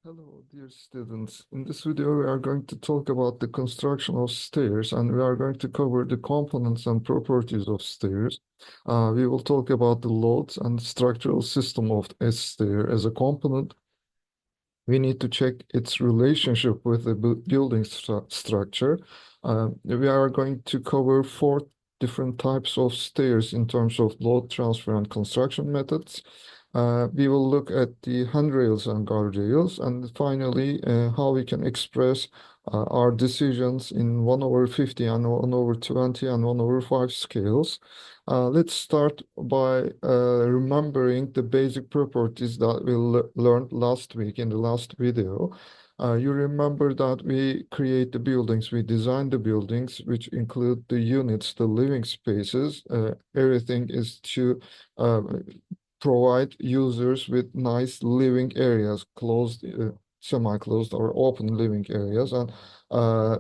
Hello, dear students. In this video, we are going to talk about the construction of stairs, and we are going to cover the components and properties of stairs. We will talk about the loads and structural system of a stair as a component. We need to check its relationship with the building structure. We are going to cover four different types of stairs in terms of load transfer and construction methods. We will look at the handrails and guardrails, and finally, how we can express our decisions in 1/50 and 1/20 and 1/5 scales. Let's start by remembering the basic properties that we learned last week in the last video. You remember that we create the buildings, we design the buildings, which include the units, the living spaces. Everything is to provide users with nice living areas, closed, semi-closed or open living areas, and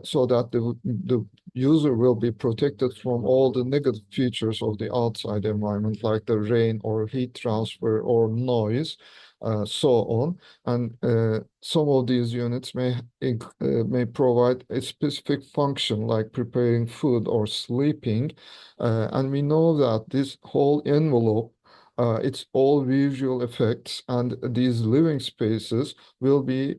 so that the user will be protected from all the negative features of the outside environment, like the rain or heat transfer or noise, so on. And some of these units may provide a specific function, like preparing food or sleeping. And we know that this whole envelope, it's all visual effects, and these living spaces will be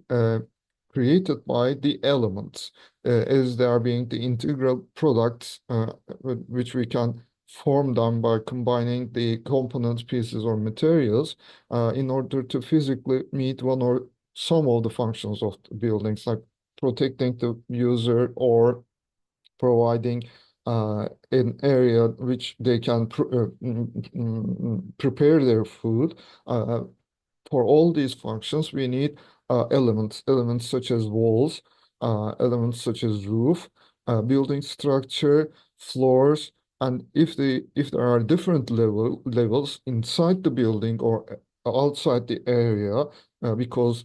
created by the elements as they are being the integral products, which we can form them by combining the component pieces or materials in order to physically meet one or some of the functions of the buildings, like protecting the user or providing an area which they can prepare their food. For all these functions, we need elements such as walls, elements such as roof, building structure, floors, and if there are different levels inside the building or outside the area, because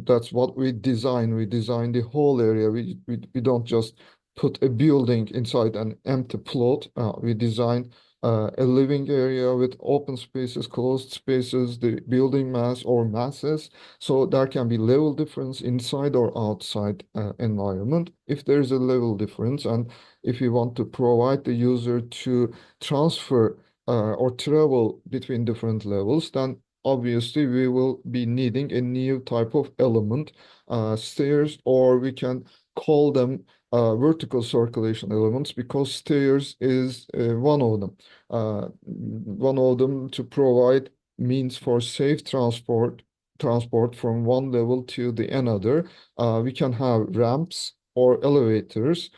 that's what we design. We design the whole area. We don't just put a building inside an empty plot. We design a living area with open spaces, closed spaces, the building mass or masses. So there can be level difference inside or outside environment. If there's a level difference, and if you want to provide the user to transfer or travel between different levels, then obviously we will be needing a new type of element, stairs, or we can call them vertical circulation elements, because stairs is one of them. One of them to provide means for safe transport from one level to the another. We can have ramps or elevators.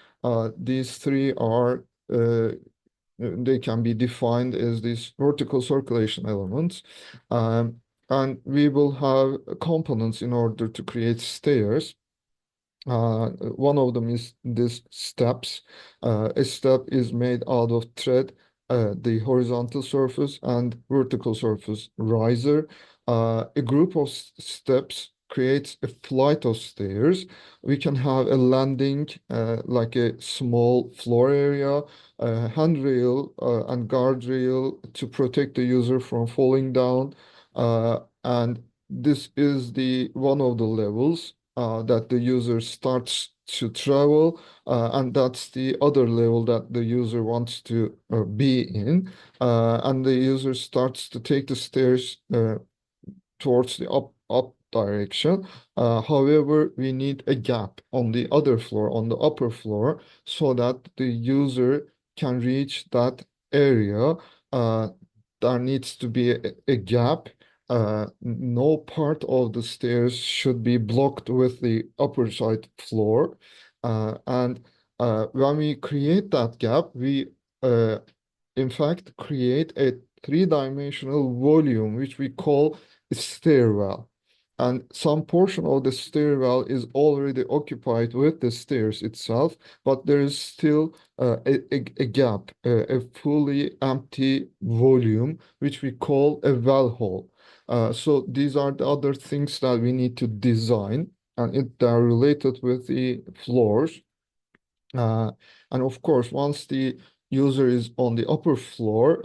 These three are they can be defined as these vertical circulation elements. And we will have components in order to create stairs. One of them is this steps. A step is made out of thread, the horizontal surface and vertical surface riser. A group of steps creates a flight of stairs. We can have a landing, like a small floor area, a handrail and guardrail to protect the user from falling down. And this is the one of the levels that the user starts to travel, and that's the other level that the user wants to be in. And the user starts to take the stairs towards the up direction. However, we need a gap on the other floor, on the upper floor, so that the user can reach that area. There needs to be a gap. No part of the stairs should be blocked with the upper side floor. And when we create that gap, we in fact create a three-dimensional volume, which we call a stairwell. And some portion of the stairwell is already occupied with the stairs itself, but there is still a gap, a fully empty volume, which we call a well hole. So these are the other things that we need to design, and they are related with the floors. And of course, once the user is on the upper floor,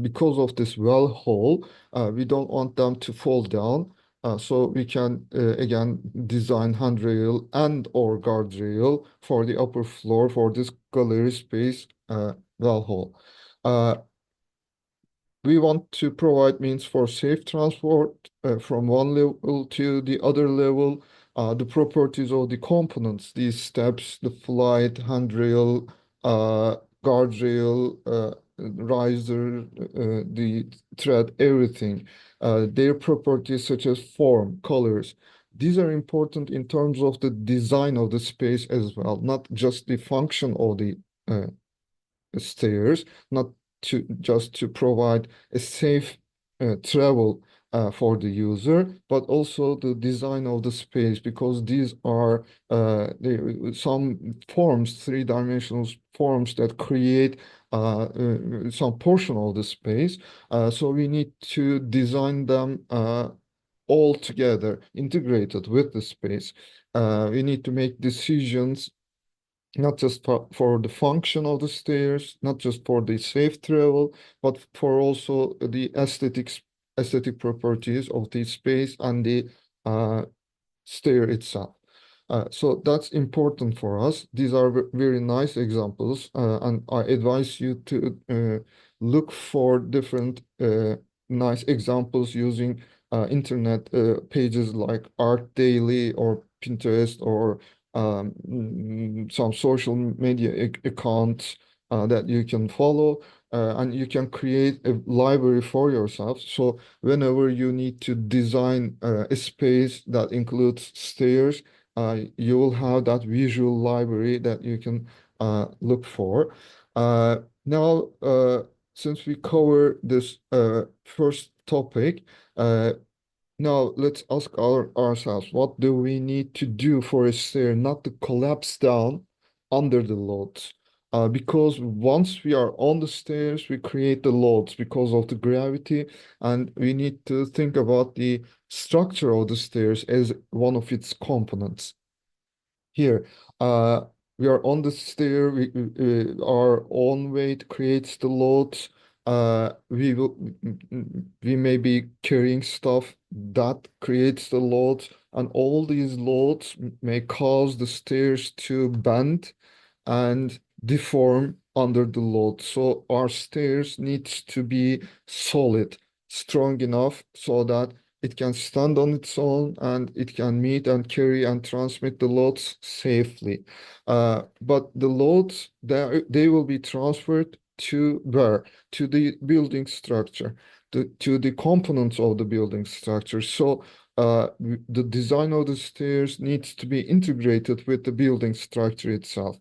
because of this well hole, we don't want them to fall down. So we can again design handrail and or guardrail for the upper floor for this gallery space well hall. Uh, we want to provide means for safe transport from one level to the other level. The properties of the components, these steps, the flight, handrail, uh, guardrail, riser, the thread, everything. Their properties such as form, colors. These are important in terms of the design of the space as well, not just the function of the uh, stairs, not to just to provide a safe travel for the user, but also the design of the space, because these are some forms, three-dimensional forms that create some portion of the space. So we need to design them all together, integrated with the space. We need to make decisions not just for the function of the stairs, not just for the safe travel, but for also the aesthetic properties of the space and the uh, stair itself. So that's important for us. These are very nice examples, and I advise you to look for different nice examples using internet pages like Art Daily or Pinterest or some social media accounts that you can follow, and you can create a library for yourself. So whenever you need to design a space that includes stairs, you will have that visual library that you can look for. Now, since we cover this first topic, uh, now let's ask ourselves, what do we need to do for a stair not to collapse down under the loads? Because once we are on the stairs, we create the loads because of the gravity, and we need to think about the structure of the stairs as one of its components. Here, uh, we are on the stair. Our own weight creates the load. We may be carrying stuff that creates the load, and all these loads may cause the stairs to bend and deform under the load. So our stairs needs to be solid, strong enough so that it can stand on its own and it can meet and carry and transmit the loads safely. But the loads, they will be transferred to where? To the building structure, to the components of the building structure. So the design of the stairs needs to be integrated with the building structure itself,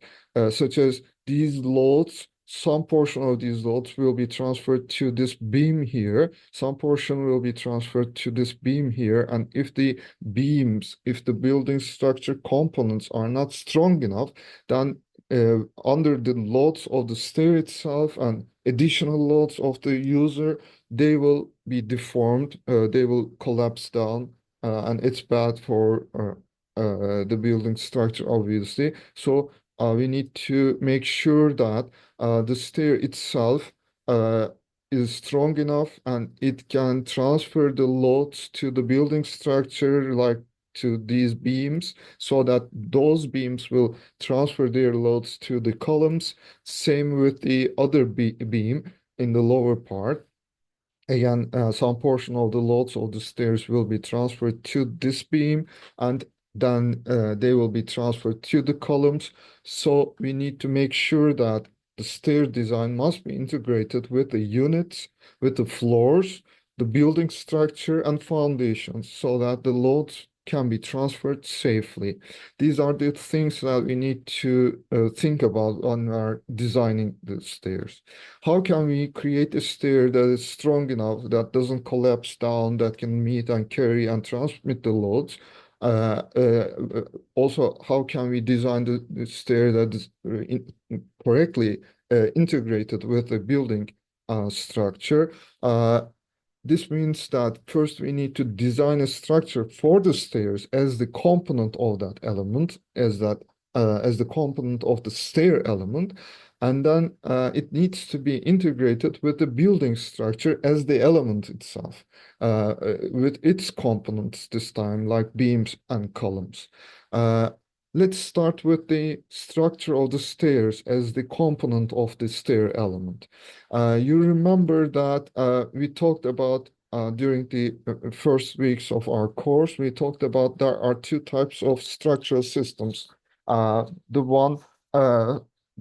such as these loads. Some portion of these loads will be transferred to this beam here. Some portion will be transferred to this beam here. And if the beams, if the building structure components are not strong enough, then under the loads of the stair itself and additional loads of the user, they will be deformed, they will collapse down, and it's bad for the building structure, obviously. So we need to make sure that the stair itself is strong enough and it can transfer the loads to the building structure, like to these beams, so that those beams will transfer their loads to the columns. Same with the other beam in the lower part. Again, some portion of the loads of the stairs will be transferred to this beam, and then they will be transferred to the columns. So we need to make sure that the stair design must be integrated with the units, with the floors, the building structure, and foundations, so that the loads can be transferred safely. These are the things that we need to think about when we are designing the stairs. How can we create a stair that is strong enough, that doesn't collapse down, that can meet and carry and transmit the loads? Also, how can we design the stair that is correctly integrated with the building structure? This means that first we need to design a structure for the stairs as the component of that element, as the component of the stair element. And then it needs to be integrated with the building structure as the element itself, with its components this time, like beams and columns. Uh, let's start with the structure of the stairs as the component of the stair element. You remember that we talked about during the first weeks of our course, we talked about there are two types of structural systems. The one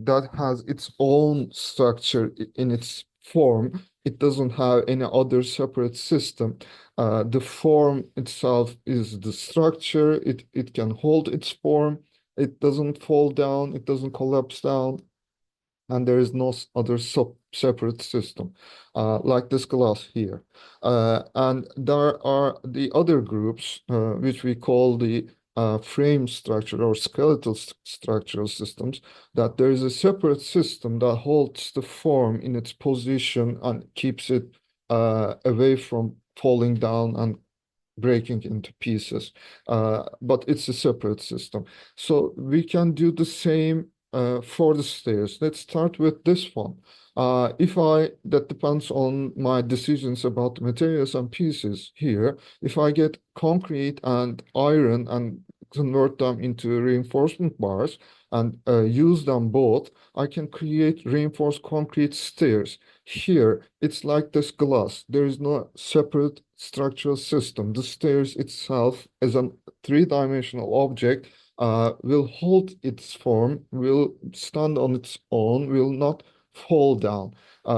that has its own structure in its form. It doesn't have any other separate system. The form itself is the structure. It can hold its form. It doesn't fall down. It doesn't collapse down, and there is no other separate system, like this glass here. And there are the other groups, which we call the frame structure or skeletal structural systems, that there is a separate system that holds the form in its position and keeps it away from falling down and breaking into pieces, but it's a separate system. So we can do the same for the stairs. Let's start with this one. That depends on my decisions about the materials and pieces here. If I get concrete and iron and convert them into reinforcement bars and use them both, I can create reinforced concrete stairs. Here, it's like this glass. There is no separate structural system. The stairs itself, as a three-dimensional object, will hold its form, will stand on its own, will not fall down.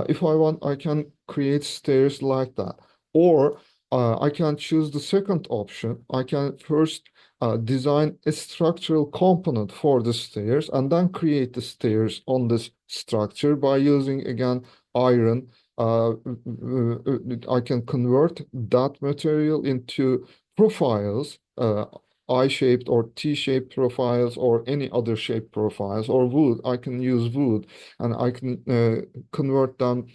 If I want, I can create stairs like that. Or I can choose the second option. I can first design a structural component for the stairs and then create the stairs on this structure by using, again, iron. I can convert that material into profiles, I-shaped or T-shaped profiles or any other shape profiles, or wood. I can use wood and I can convert them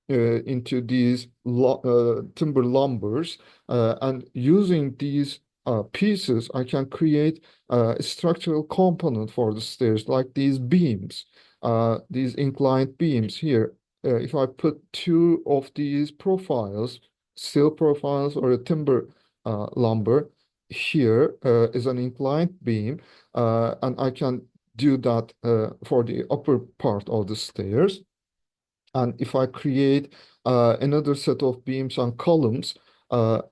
into these timber lumbers. And using these pieces, I can create a structural component for the stairs, like these beams, these inclined beams here. If I put two of these profiles, steel profiles or a timber lumber, here is an inclined beam, and I can do that for the upper part of the stairs. And if I create another set of beams and columns, uh,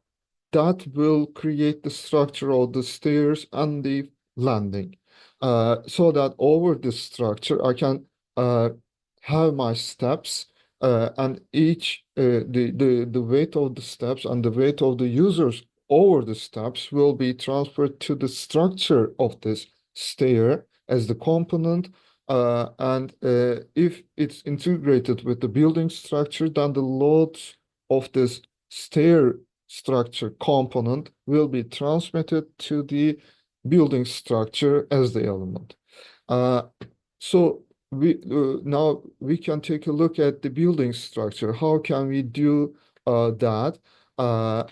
that will create the structure of the stairs and the landing. So that over this structure, I can uh, have my steps, and the weight of the steps and the weight of the users over the steps will be transferred to the structure of this stair as the component. And if it's integrated with the building structure, then the loads of this stair structure component will be transmitted to the building structure as the element. Uh, so now we can take a look at the building structure. How can we do that? Uh,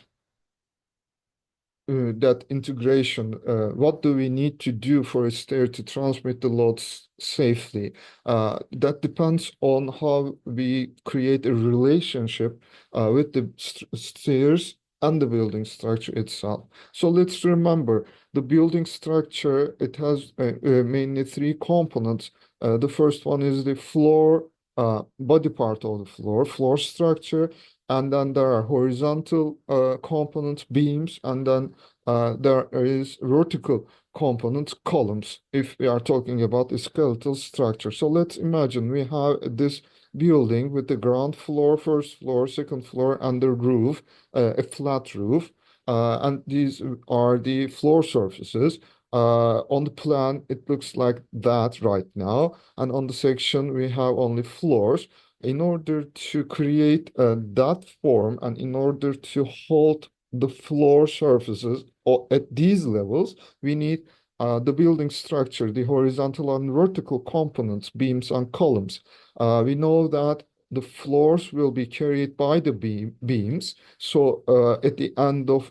that integration, what do we need to do for a stair to transmit the loads safely? That depends on how we create a relationship with the stairs and the building structure itself. So let's remember the building structure, it has mainly three components. The first one is the floor, body part of the floor structure. And then there are horizontal components, beams, and then there is vertical components, columns, if we are talking about a skeletal structure. So let's imagine we have this building with the ground floor, first floor, second floor, and the roof, a flat roof. And these are the floor surfaces. On the plan, it looks like that right now. And on the section, we have only floors. In order to create that form and in order to hold the floor surfaces at these levels, we need the building structure, the horizontal and vertical components, beams and columns. We know that the floors will be carried by the beams. So at the end of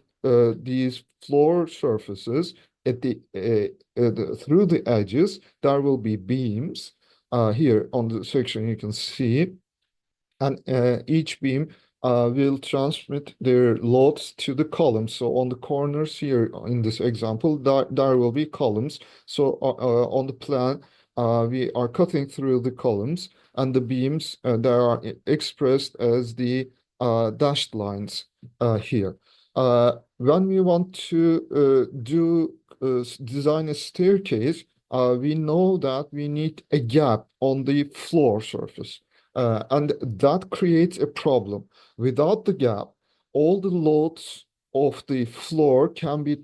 these floor surfaces, through the edges, there will be beams. Here on the section you can see, and each beam will transmit their loads to the columns. So on the corners here in this example, there will be columns. So on the plan, we are cutting through the columns, and the beams that are expressed as the dashed lines here. When we want to design a staircase, we know that we need a gap on the floor surface. And that creates a problem. Without the gap, all the loads of the floor can be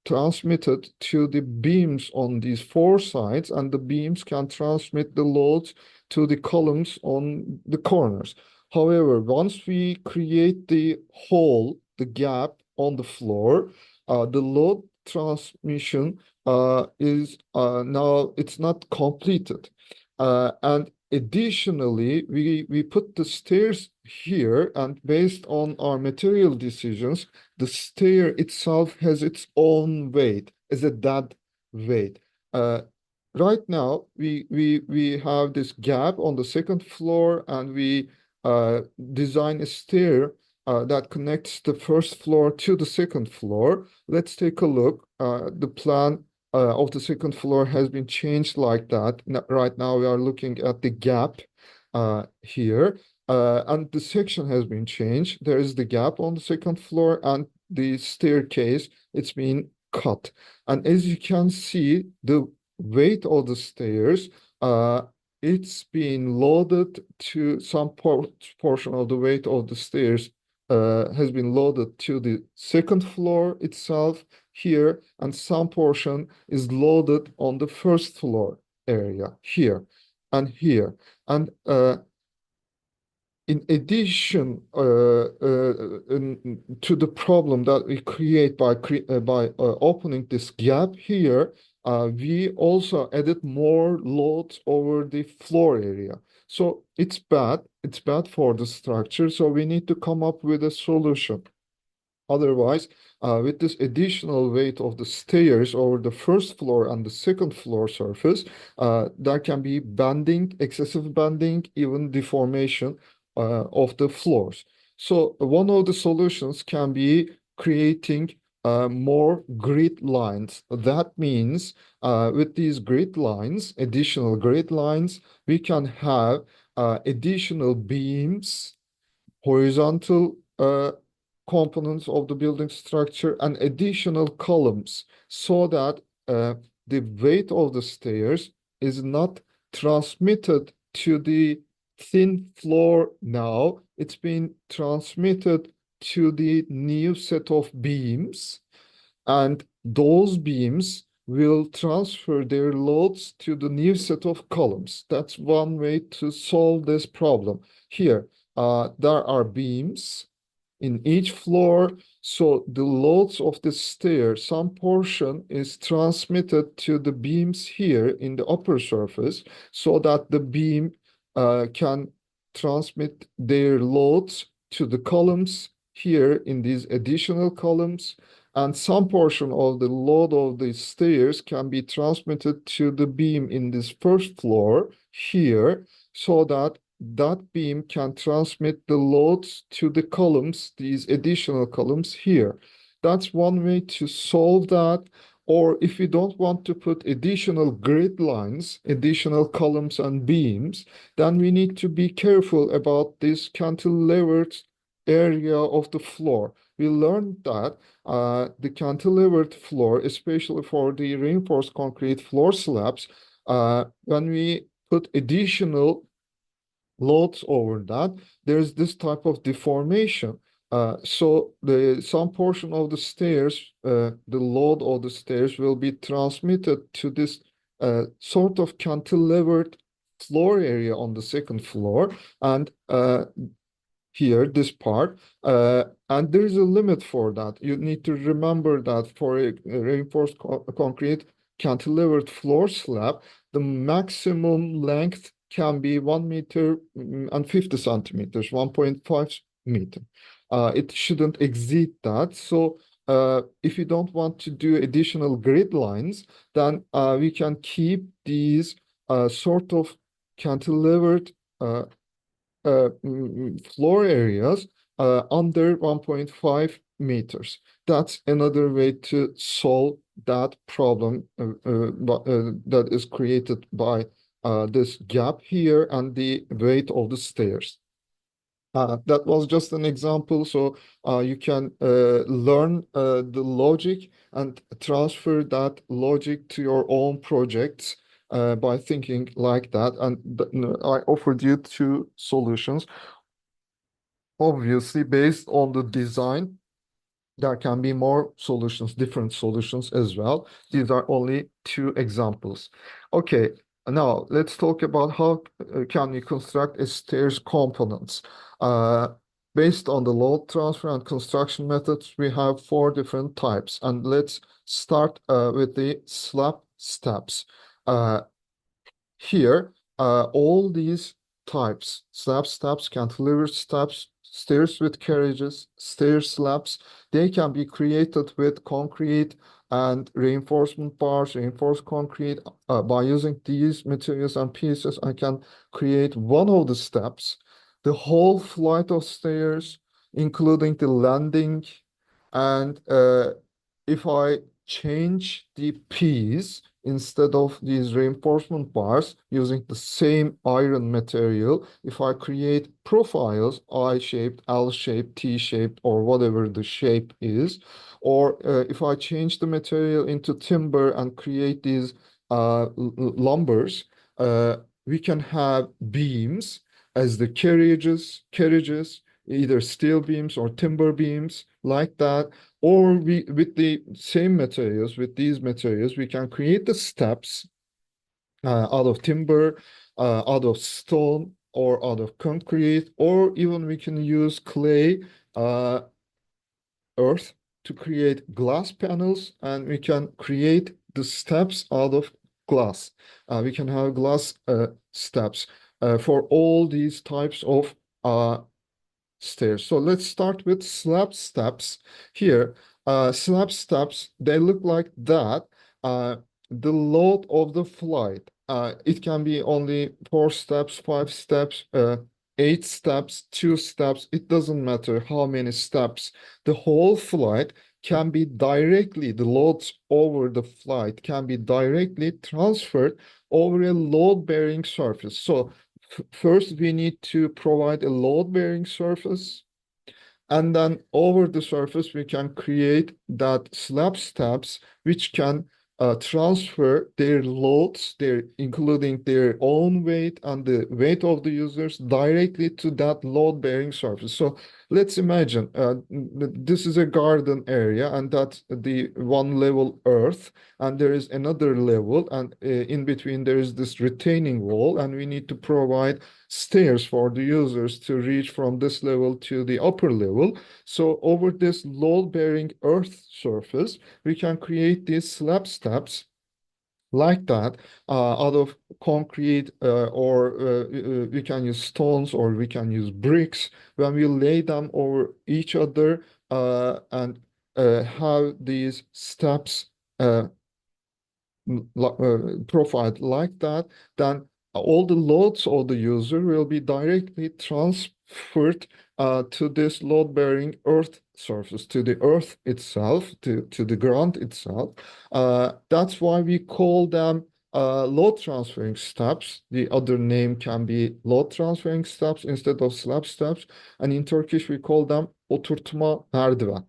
transmitted to the beams on these four sides, and the beams can transmit the loads to the columns on the corners. However, once we create the hole, the gap on the floor, the load transmission is now it's not completed. And additionally, we put the stairs here, and based on our material decisions, the stair itself has its own weight, as a dead weight. Right now, we have this gap on the second floor, and we design a stair that connects the first floor to the second floor. Let's take a look. The plan of the second floor has been changed like that. Right now we are looking at the gap here, and the section has been changed. There is the gap on the second floor, and the staircase, it's been cut. And as you can see, the weight of the stairs, it's been loaded to some portion of the weight of the stairs has been loaded to the second floor itself here, and some portion is loaded on the first floor area here and here. And in addition to the problem that we create by opening this gap here, we also added more loads over the floor area. So it's bad. It's bad for the structure. So we need to come up with a solution. Otherwise, with this additional weight of the stairs over the first floor and the second floor surface, there can be bending, excessive bending, even deformation of the floors. So one of the solutions can be creating more grid lines. That means with these grid lines, additional grid lines, we can have additional beams, horizontal components of the building structure, and additional columns, so that the weight of the stairs is not transmitted to the thin floor now. It's been transmitted to the new set of beams, and those beams will transfer their loads to the new set of columns. That's one way to solve this problem. Here, there are beams in each floor, so the loads of the stair, some portion is transmitted to the beams here in the upper surface, so that the beam can transmit their loads to the columns here in these additional columns, and some portion of the load of the stairs can be transmitted to the beam in this first floor here, so that that beam can transmit the loads to the columns, these additional columns here. That's one way to solve that. Or if you don't want to put additional grid lines, additional columns and beams, then we need to be careful about this cantilevered area of the floor. We learned that the cantilevered floor, especially for the reinforced concrete floor slabs, when we put additional loads over that, there's this type of deformation. So some portion of the stairs, the load of the stairs will be transmitted to this sort of cantilevered floor area on the second floor, and here, this part, and there is a limit for that. You need to remember that for a reinforced concrete cantilevered floor slab, the maximum length can be 1 meter and 50 centimeters, 1.5 meter. It shouldn't exceed that. So if you don't want to do additional grid lines, then we can keep these sort of cantilevered floor areas under 1.5 meters. That's another way to solve that problem that is created by this gap here and the weight of the stairs. That was just an example, so you can learn the logic and transfer that logic to your own projects by thinking like that. And I offered you two solutions. Obviously, based on the design, there can be more solutions, different solutions as well. These are only two examples. Okay, now let's talk about how can we construct a stairs components. Uh, Based on the load transfer and construction methods, we have four different types. And let's start with the slab steps. Uh, Here, all these types, slab steps, cantilevered steps, stairs with carriages, stair slabs, they can be created with concrete and reinforcement bars, reinforced concrete. By using these materials and pieces, I can create one of the steps, the whole flight of stairs, including the landing. And if I change the piece, instead of these reinforcement bars using the same iron material, if I create profiles, I-shaped, L-shaped, T-shaped, or whatever the shape is, or if I change the material into timber and create these lumbers, we can have beams as the carriages, either steel beams or timber beams like that. Or we, with the same materials, with these materials, we can create the steps out of timber, out of stone, or out of concrete, or even we can use clay, uh, earth to create glass panels, and we can create the steps out of glass. We can have glass steps for all these types of stairs. So let's start with slab steps. Here, slab steps, they look like that. Uh, the load of the flight, it can be only 4 steps, 5 steps, 8 steps, 2 steps. It doesn't matter how many steps. The whole flight can be directly, the loads over the flight can be directly transferred over a load-bearing surface. So first, we need to provide a load-bearing surface, and then over the surface, we can create that slab steps, which can transfer their loads, including their own weight and the weight of the users, directly to that load-bearing surface. So let's imagine this is a garden area, and that's the one level earth, and there is another level, and in between there is this retaining wall, and we need to provide stairs for the users to reach from this level to the upper level. So over this load-bearing earth surface, we can create these slab steps like that out of concrete, or we can use stones, or we can use bricks. When we lay them over each other and have these steps uh, profiled like that, then all the loads of the user will be directly transferred to this load-bearing earth surface, to the earth itself, to the ground itself. That's why we call them load transferring steps. The other name can be load transferring steps instead of slab steps. And in Turkish, we call them oturtma merdiven.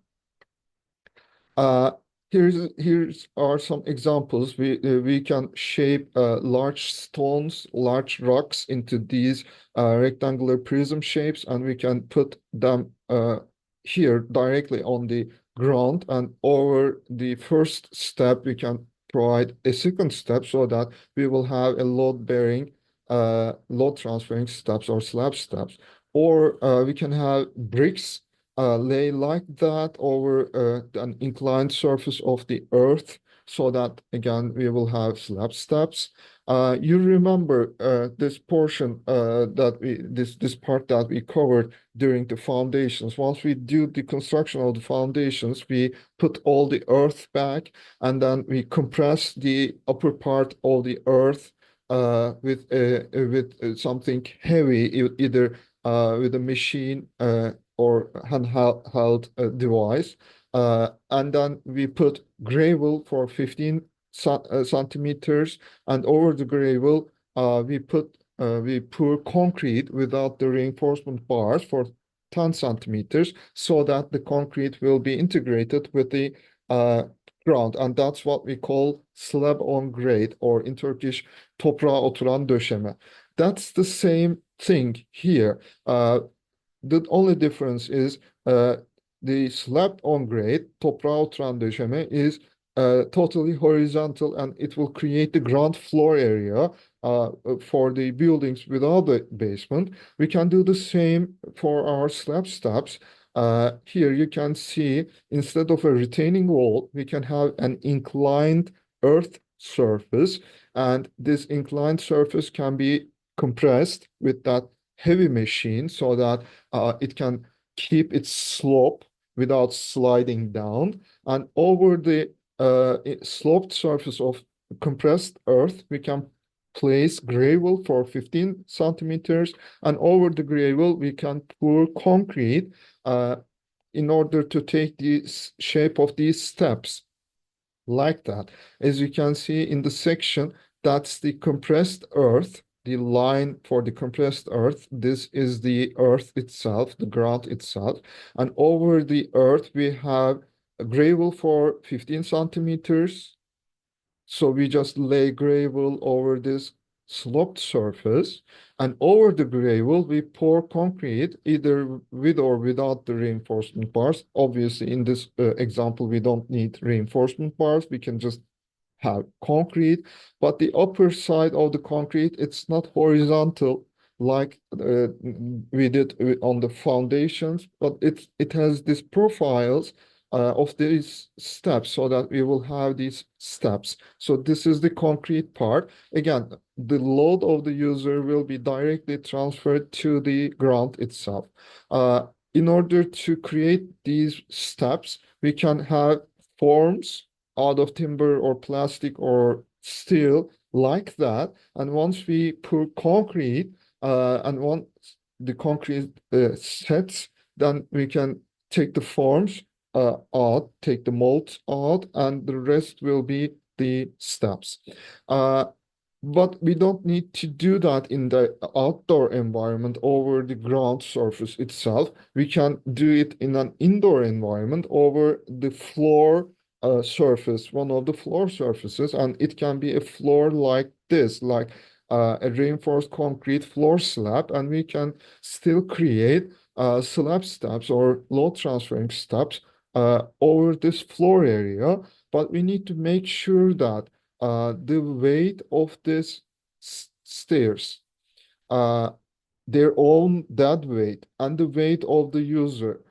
Uh, here's are some examples. We can shape large stones, large rocks into these rectangular prism shapes, and we can put them here directly on the ground. And over the first step, we can provide a second step so that we will have a load-bearing, load transferring steps or slab steps. Or we can have bricks lay like that over an inclined surface of the earth, so that again we will have slab steps. You remember this portion that this part that we covered during the foundations. Once we do the construction of the foundations, we put all the earth back, and then we compress the upper part of the earth with something heavy, either with a machine or handheld device. And then we put gravel for 15 centimeters, and over the gravel we pour concrete without the reinforcement bars for 10 centimeters, so that the concrete will be integrated with the uh, ground. And that's what we call slab on grade, or in Turkish toprağa oturan döşeme. That's the same thing here. The only difference is the slab on grade, toprağa oturan döşeme, is totally horizontal, and it will create the ground floor area for the buildings without the basement. We can do the same for our slab steps. Here you can see, instead of a retaining wall, we can have an inclined earth surface, and this inclined surface can be compressed with that heavy machine, so that it can keep its slope without sliding down. And over the sloped surface of compressed earth, we can place gravel for 15 centimeters, and over the gravel, we can pour concrete uh, in order to take the shape of these steps like that. As you can see in the section, that's the compressed earth, the line for the compressed earth. This is the earth itself, the ground itself. And over the earth, we have a gravel for 15 centimeters. So we just lay gravel over this sloped surface, and over the gravel we pour concrete, either with or without the reinforcement bars. Obviously, in this example, we don't need reinforcement bars. We can just have concrete, but the upper side of the concrete, it's not horizontal like we did on the foundations, but it has these profiles of these steps, so that we will have these steps. So this is the concrete part. Again, the load of the user will be directly transferred to the ground itself. In order to create these steps, we can have forms out of timber or plastic or steel like that. And once we put concrete, and once the concrete sets, then we can take the forms out, take the molds out, and the rest will be the steps. Uh, but we don't need to do that in the outdoor environment over the ground surface itself. We can do it in an indoor environment over the floor surface, one of the floor surfaces, and it can be a floor like this, like a reinforced concrete floor slab, and we can still create slab steps or load transferring steps over this floor area. But we need to make sure that the weight of these stairs, uh, their own dead weight, and the weight of the user,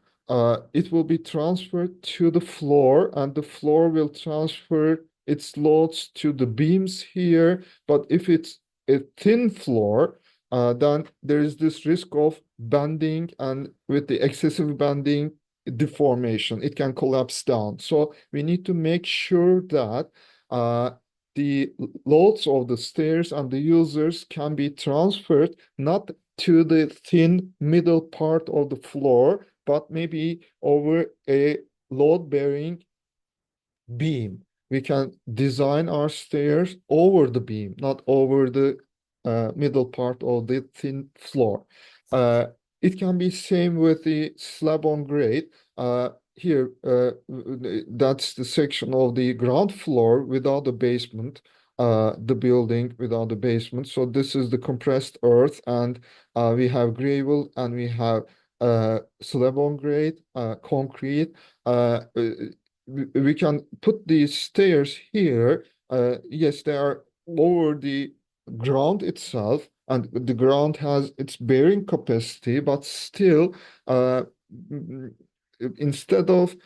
it will be transferred to the floor, and the floor will transfer its loads to the beams here. But if it's a thin floor, then there is this risk of bending, and with the excessive bending, deformation, it can collapse down. So we need to make sure that uh, the loads of the stairs and the users can be transferred not to the thin middle part of the floor, but maybe over a load-bearing beam. We can design our stairs over the beam, not over the middle part of the thin floor. Uh, it can be same with the slab on grade. Here, that's the section of the ground floor without the basement, the building without the basement. So this is the compressed earth, and we have gravel, and we have slab on grade, concrete. We can put these stairs here. Yes, they are over the ground itself, and the ground has its bearing capacity, but still, mm, instead of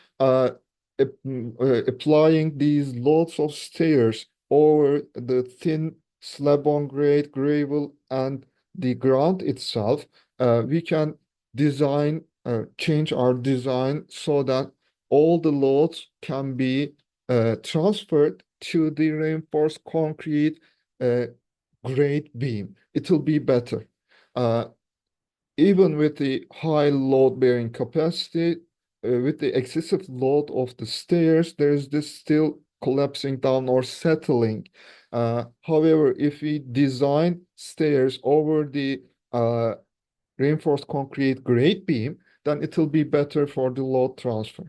applying these loads of stairs over the thin slab on grade gravel and the ground itself, we can change our design so that all the loads can be transferred to the reinforced concrete uh, grade beam. It will be better. Uh, Even with the high load-bearing capacity, with the excessive load of the stairs, there's this still collapsing down or settling. However, if we design stairs over the reinforced concrete grade beam, then it will be better for the load transfer.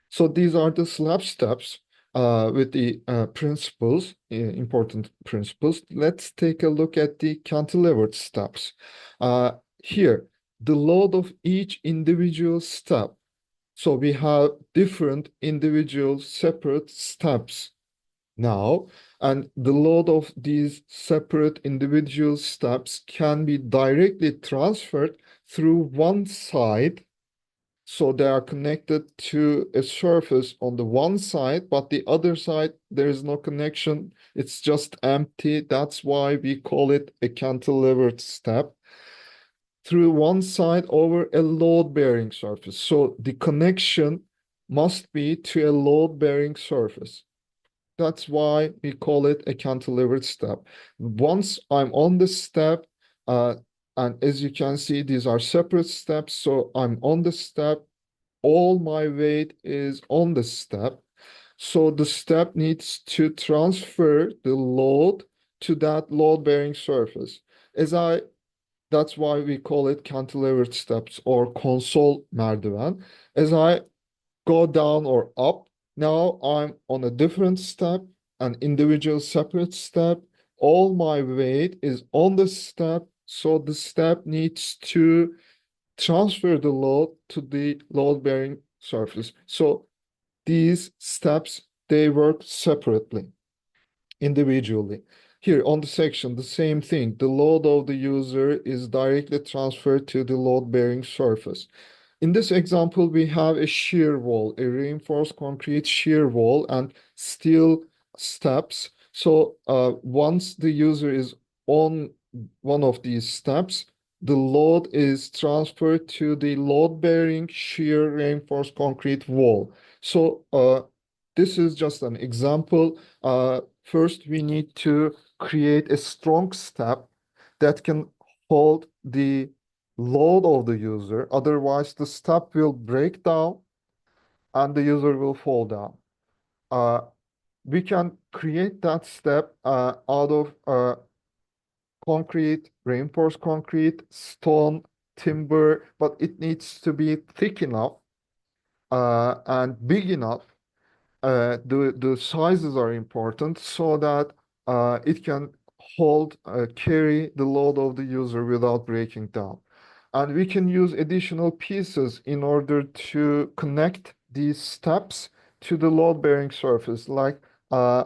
So these are the slab steps with the principles, important principles. Let's take a look at the cantilevered steps. Here, the load of each individual step. So we have different individual separate steps now, and the load of these separate individual steps can be directly transferred through one side, so they are connected to a surface on the one side, but the other side, there is no connection. It's just empty. That's why we call it a cantilevered step through one side over a load-bearing surface. So the connection must be to a load-bearing surface. That's why we call it a cantilevered step. Once I'm on the step, uh, and as you can see, these are separate steps. So I'm on the step, all my weight is on the step. So the step needs to transfer the load to that load-bearing surface. As I, that's why we call it cantilevered steps or console merdiven. As I go down or up, now I'm on a different step, an individual separate step. All my weight is on the step, so the step needs to transfer the load to the load-bearing surface. So these steps, they work separately, individually. Here on the section, the same thing. The load of the user is directly transferred to the load-bearing surface. In this example, we have a shear wall, a reinforced concrete shear wall and steel steps. So once the user is on one of these steps, the load is transferred to the load-bearing shear reinforced concrete wall. So this is just an example. First, we need to create a strong step that can hold the load of the user. Otherwise, the step will break down and the user will fall down. Uh, we can create that step out of concrete, reinforced concrete, stone, timber, but it needs to be thick enough and big enough. The sizes are important so that it can carry the load of the user without breaking down. And we can use additional pieces in order to connect these steps to the load-bearing surface, like uh,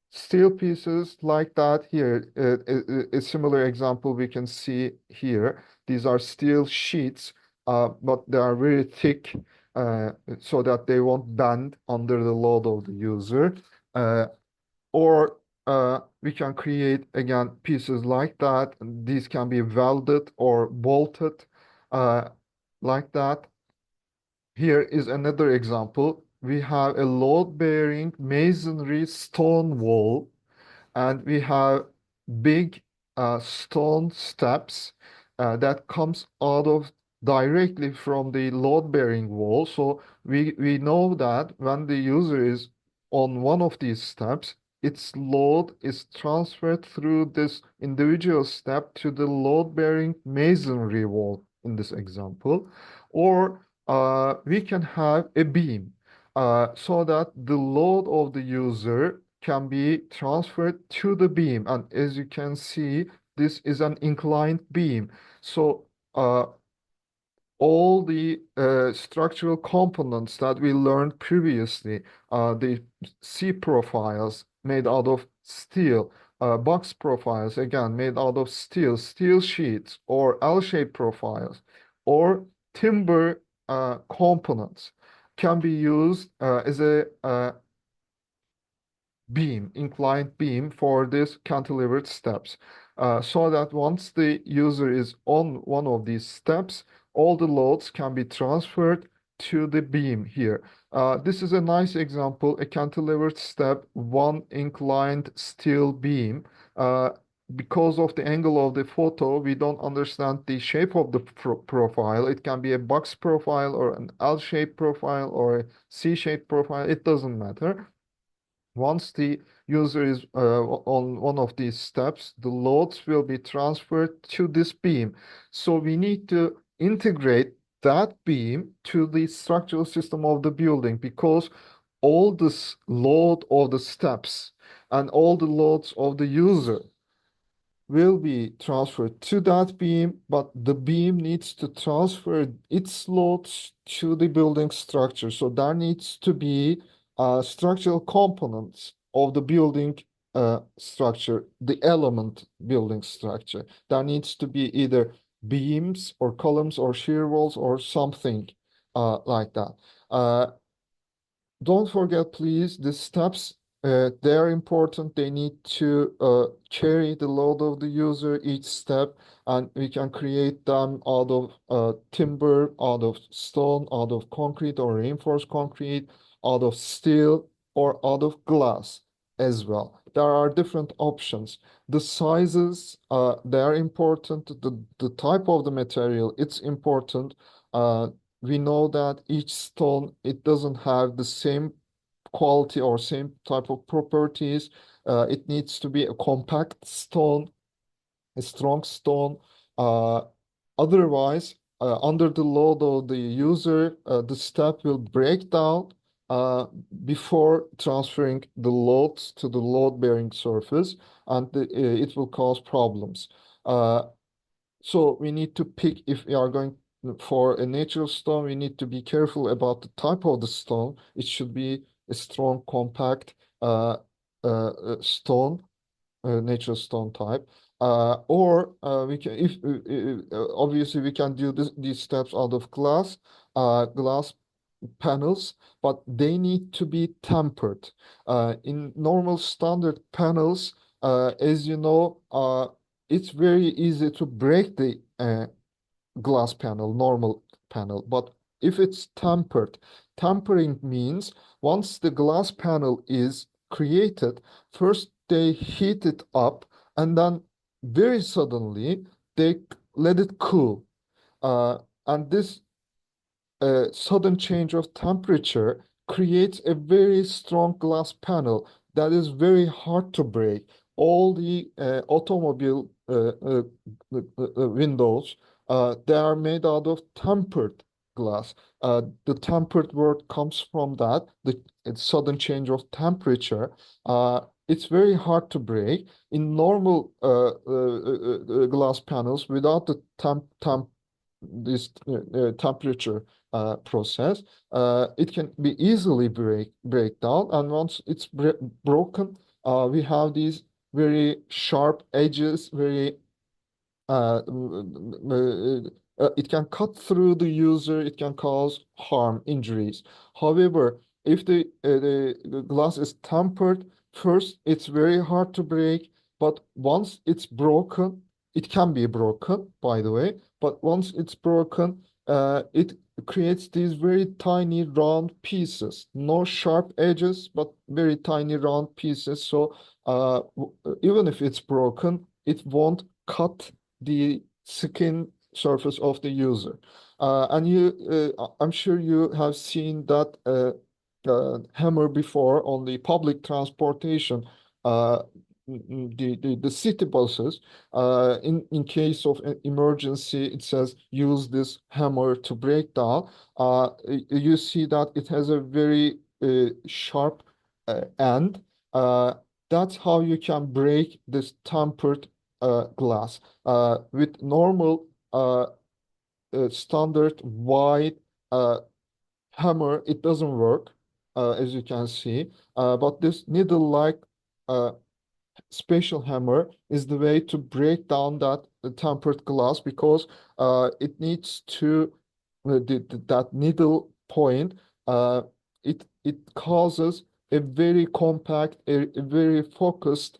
steel pieces like that here. A similar example we can see here. These are steel sheets, but they are very thick, so that they won't bend under the load of the user. Or we can create, again, pieces like that. These can be welded or bolted uh, like that. Here is another example. We have a load-bearing masonry stone wall, and we have big stone steps that comes out of directly from the load-bearing wall. So we know that when the user is on one of these steps, its load is transferred through this individual step to the load-bearing masonry wall in this example. Or we can have a beam so that the load of the user can be transferred to the beam. And as you can see, this is an inclined beam. So all the structural components that we learned previously, the C profiles made out of steel, box profiles, again, made out of steel, steel sheets, or L-shaped profiles, or timber components can be used as a beam, inclined beam for this cantilevered steps. So that once the user is on one of these steps, all the loads can be transferred to the beam here. This is a nice example, a cantilevered step, one inclined steel beam. because of the angle of the photo, we don't understand the shape of the profile. It can be a box profile or an L-shaped profile or a C-shaped profile. It doesn't matter. Once the user is on one of these steps, the loads will be transferred to this beam. So we need to integrate that beam to the structural system of the building because all this load of the steps and all the loads of the user will be transferred to that beam, but the beam needs to transfer its loads to the building structure. So there needs to be structural components of the building structure, the element building structure. There needs to be either beams or columns or shear walls or something like that. Don't forget, please, the steps, they're important. They need to carry the load of the user each step, and we can create them out of timber, out of stone, out of concrete or reinforced concrete, out of steel, or out of glass as well. There are different options. The sizes, they're important. The type of the material, it's important. We know that each stone, it doesn't have the same quality or same type of properties. It needs to be a compact stone, a strong stone. Uh, Otherwise, under the load of the user, the step will break down uh, before transferring the loads to the load-bearing surface, and it will cause problems. Uh, so we need to pick, if we are going for a natural stone, we need to be careful about the type of the stone. It should be a strong, compact stone, natural stone type. Or we can, if obviously we can do these steps out of glass panels, but they need to be tempered. In normal standard panels, as you know, it's very easy to break the glass panel, normal panel. But if it's tempered, tempering means once the glass panel is created, first they heat it up and then very suddenly they let it cool. And this sudden change of temperature creates a very strong glass panel that is very hard to break. All the automobile windows, they are made out of tempered glass. The tempered word comes from that, the sudden change of temperature. It's very hard to break. In normal glass panels, without the this temperature process, it can be easily break down. And once it's broken, we have these very sharp edges, very it can cut through the user, it can cause harm, injuries. However, if the glass is tempered, first it's very hard to break, but once it's broken, it can be broken, by the way, but once it's broken, it creates these very tiny round pieces, no sharp edges, but very tiny round pieces. So even if it's broken, it won't cut the skin surface of the user. And I'm sure you have seen that hammer before on the public transportation, uh, the city buses. In case of an emergency, it says use this hammer to break down. You see that it has a very sharp end. That's how you can break this tempered glass. With normal standard wide uh, hammer, it doesn't work, as you can see. But this needle-like uh, special hammer is the way to break down that tempered glass because it needs to that needle point. Uh, it causes a very compact, a very focused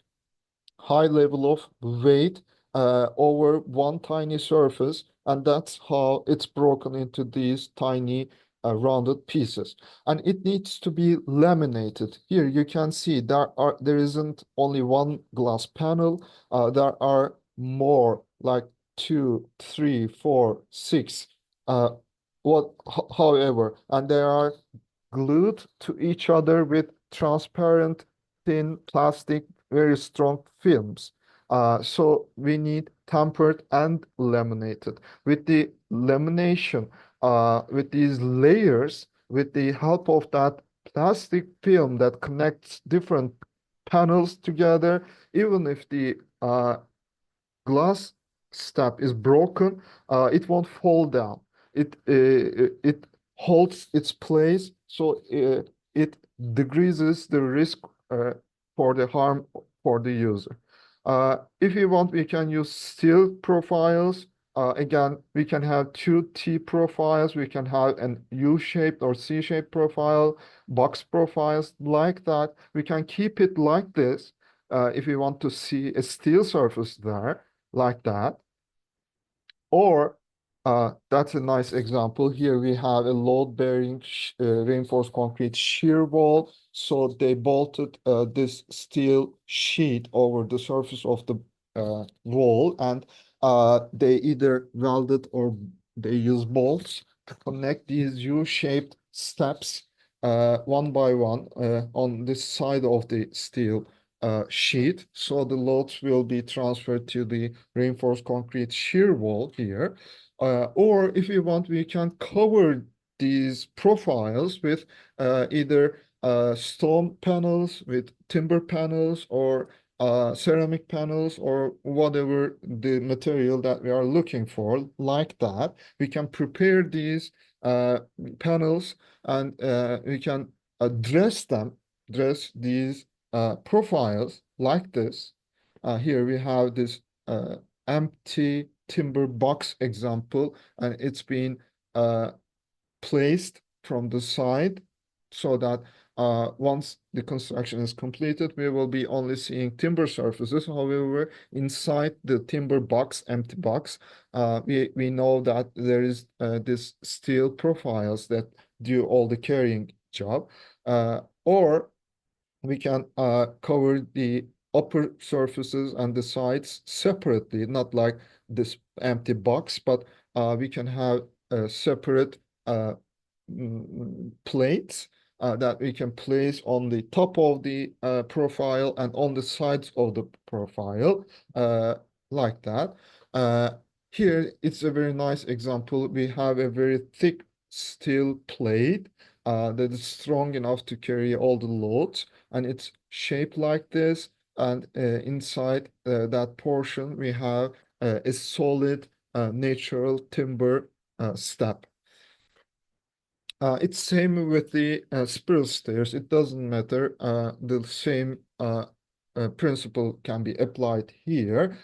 high level of weight over one tiny surface, and that's how it's broken into these tiny rounded pieces, and it needs to be laminated. Here you can see there isn't only one glass panel. There are more, like two, three, four, six. Uh, However, and they are glued to each other with transparent, thin plastic, very strong films. So we need tempered and laminated. With the lamination, with these layers, with the help of that plastic film that connects different panels together, even if the glass step is broken, it won't fall down. It holds its place, so it decreases the risk for the harm for the user. If you want, we can use steel profiles. Again, we can have two T profiles. We can have an U-shaped or C-shaped profile, box profiles like that. We can keep it like this if we want to see a steel surface there like that. Or that's a nice example. Here we have a load-bearing reinforced concrete shear wall. So they bolted this steel sheet over the surface of the wall, and they either welded or they use bolts to connect these U-shaped steps one by one on this side of the steel sheet. So the loads will be transferred to the reinforced concrete shear wall here. Or if you want, we can cover these profiles with either stone panels, with timber panels, or ceramic panels, or whatever the material that we are looking for, like that. We can prepare these uh, panels, and we can dress these profiles like this. Here we have this empty timber box example, and it's been uh, placed from the side so that once the construction is completed, we will be only seeing timber surfaces. However, inside the timber box, empty box, we know that there is this steel profiles that do all the carrying job. Or we can cover the upper surfaces and the sides separately, not like this empty box, but we can have separate uh, plates that we can place on the top of the profile and on the sides of the profile, uh, like that. Uh, Here, it's a very nice example. We have a very thick steel plate that is strong enough to carry all the loads, and it's shaped like this. And inside that portion, we have a solid natural timber step. It's same with the spiral stairs. It doesn't matter. The same principle can be applied here.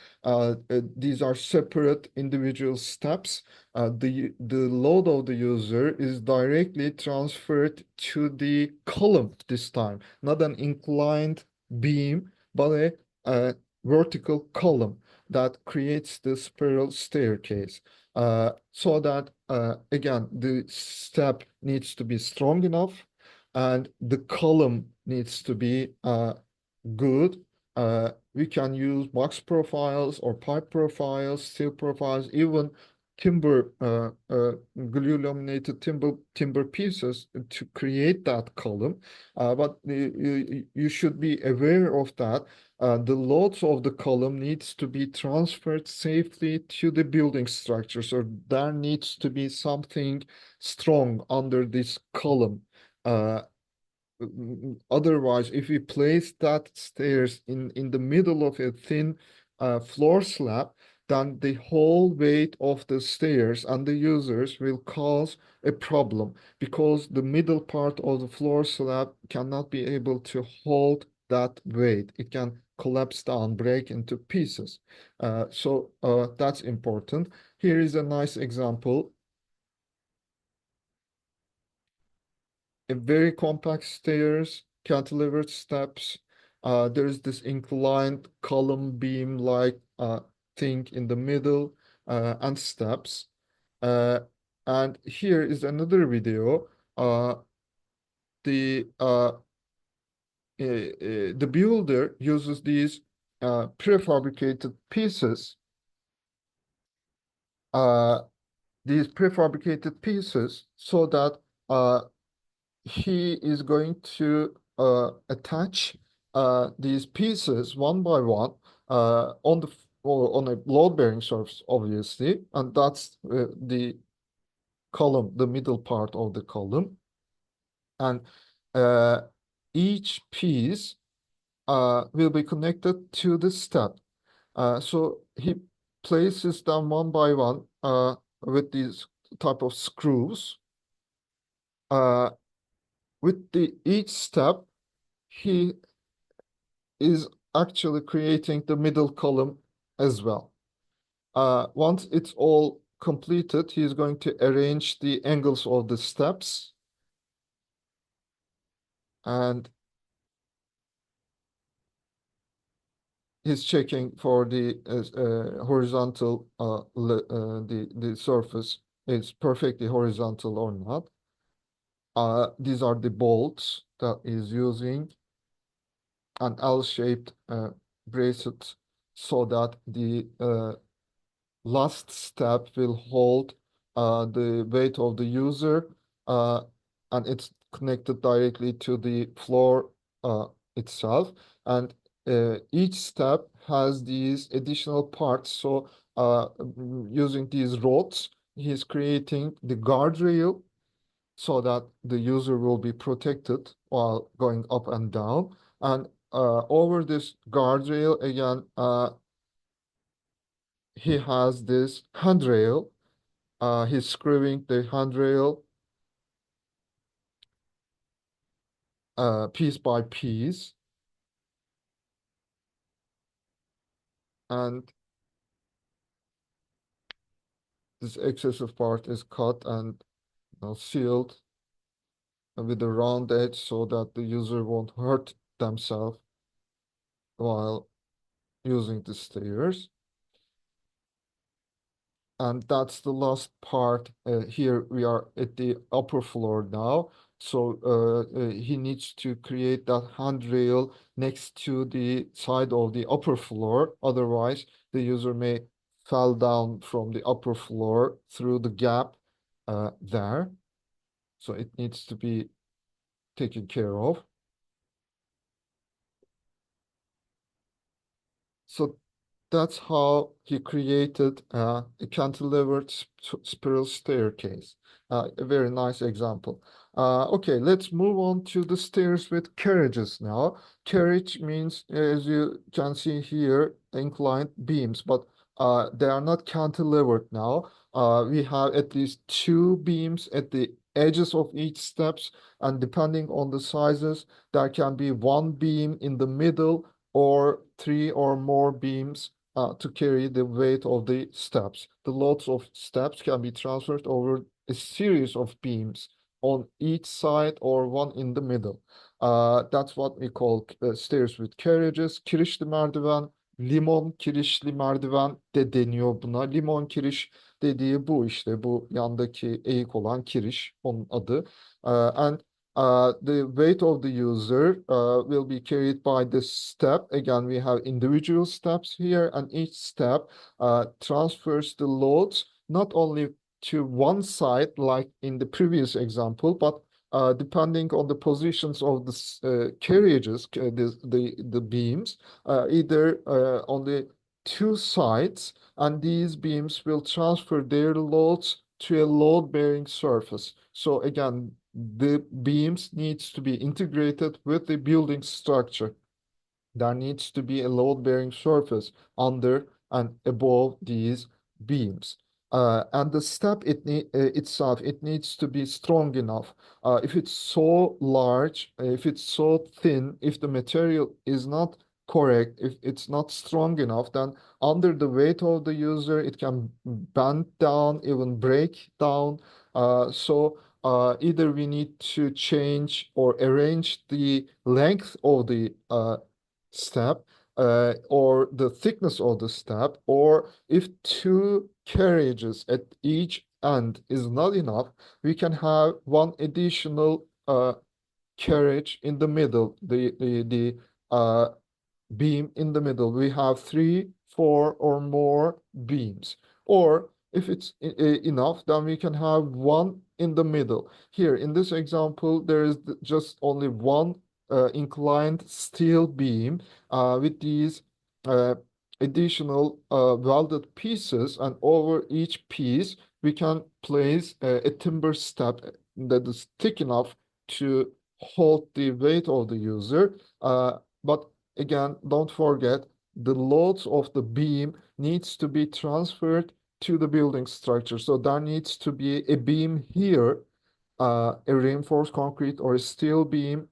These are separate individual steps. The load of the user is directly transferred to the column this time, not an inclined beam, but a vertical column that creates the spiral staircase. So that again, the step needs to be strong enough, and the column needs to be good. We can use box profiles or pipe profiles, steel profiles, even timber glue laminated timber pieces to create that column. But you should be aware of that. The loads of the column needs to be transferred safely to the building structure. So there needs to be something strong under this column. Uh, Otherwise, if we place that stairs in the middle of a thin floor slab, then the whole weight of the stairs and the users will cause a problem, because the middle part of the floor slab cannot be able to hold that weight. It can collapse down, break into pieces. So that's important. Here is a nice example. A very compact stairs, cantilevered steps. There's this inclined column beam like thing in the middle, and steps. Uh, And here is another video. The the builder uses prefabricated pieces. Uh, these prefabricated pieces so that he is going to attach these pieces one by one on or on a load-bearing surface, obviously, and that's the column, the middle part of the column, and uh, each piece will be connected to the step. So he places them one by one with these type of screws. Uh, with each step, he is actually creating the middle column as well. Once it's all completed, he's going to arrange the angles of the steps, and he's checking for the horizontal the surface is perfectly horizontal or not. These are the bolts that is using an L-shaped bracket so that the last step will hold the weight of the user, uh, and it's connected directly to the floor itself. And each step has these additional parts. So using these rods, he's creating the guardrail so that the user will be protected while going up and down. And over this guardrail, again, he has this handrail. He's screwing the handrail piece by piece, and this excessive part is cut and sealed with a round edge so that the user won't hurt themselves while using the stairs. And that's the last part. Here we are at the upper floor now. So he needs to create that handrail next to the side of the upper floor. Otherwise, the user may fall down from the upper floor through the gap there. So it needs to be taken care of. So that's how he created a cantilevered spiral staircase. A very nice example. Okay, let's move on to the stairs with carriages now. Carriage means, as you can see here, inclined beams, but they are not cantilevered now. We have at least two beams at the edges of each steps, and depending on the sizes, there can be one beam in the middle or three or more beams to carry the weight of the steps. The loads of steps can be transferred over a series of beams on each side or one in the middle. That's what we call stairs with carriages. Kirişli merdiven, limon kirişli merdiven de deniyor buna. Limon kiriş dediği bu işte, bu yandaki eğik olan kiriş onun adı. And the weight of the user will be carried by the step. Again, we have individual steps here, and each step transfers the loads not only to one side, like in the previous example, but depending on the positions of the carriages, the beams, either on the two sides, and these beams will transfer their loads to a load-bearing surface. So again, the beams needs to be integrated with the building structure. There needs to be a load-bearing surface under and above these beams. And the step itself, it needs to be strong enough. If it's so large, if it's so thin, if the material is not correct, if it's not strong enough, then under the weight of the user, it can bend down, even break down. So either we need to change or arrange the length of the step or the thickness of the step, or if two carriages at each end is not enough, we can have one additional carriage in the middle, the beam in the middle. We have three, four, or more beams. Or if it's enough, then we can have one in the middle. Here in this example, there is just only one inclined steel beam with these uh, additional welded pieces, and over each piece we can place a timber step that is thick enough to hold the weight of the user. But again, don't forget the loads of the beam needs to be transferred to the building structure. So there needs to be a beam here, a reinforced concrete or a steel beam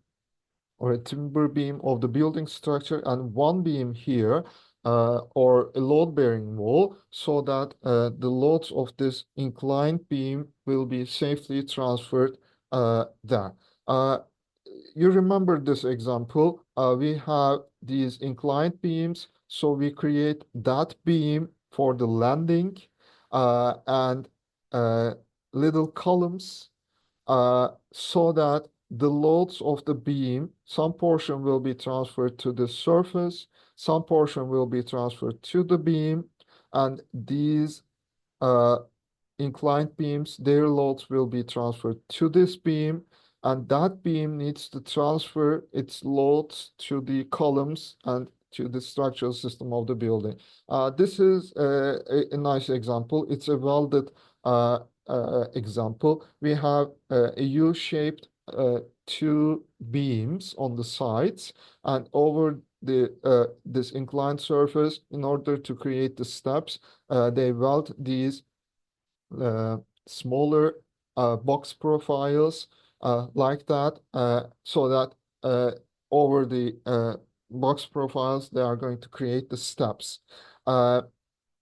or a timber beam of the building structure, and one beam here, or a load-bearing wall, so that the loads of this inclined beam will be safely transferred there. Uh, you remember this example. We have these inclined beams, so we create that beam for the landing and uh, little columns so that the loads of the beam, some portion will be transferred to the surface, some portion will be transferred to the beam, and these uh, inclined beams, their loads will be transferred to this beam, and that beam needs to transfer its loads to the columns and to the structural system of the building. This is a nice example. It's a welded example. We have a U-shaped two beams on the sides, and over this inclined surface, in order to create the steps, they weld these uh, smaller box profiles like that, so that over the box profiles, they are going to create the steps.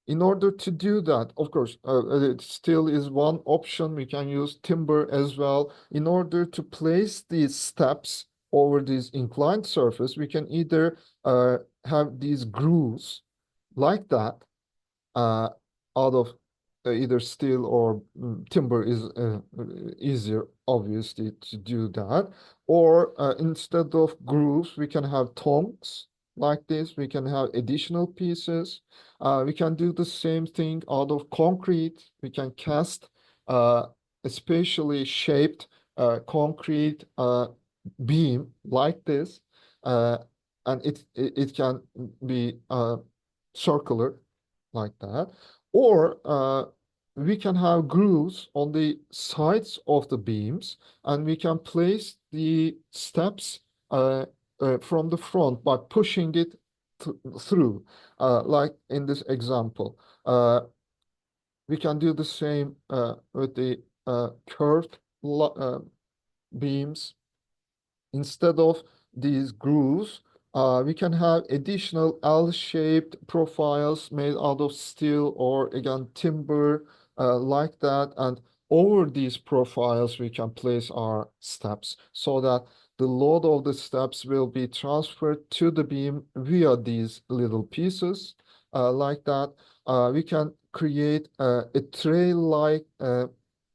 In order to do that, of course, it still is one option. We can use timber as well. In order to place these steps over this inclined surface, we can either have these grooves like that, uh, out of either steel or timber is easier, obviously, to do that. Or instead of grooves, we can have tongs like this. We can have additional pieces. We can do the same thing out of concrete. We can cast especially shaped concrete beam like this, uh, and it can be circular like that. Or we can have grooves on the sides of the beams, and we can place the steps from the front by pushing it through, like in this example. We can do the same with the curved beams. Instead of these grooves, we can have additional L-shaped profiles made out of steel or again timber, like that. And over these profiles, we can place our steps so that the load of the steps will be transferred to the beam via these little pieces, like that. We can create a tray-like,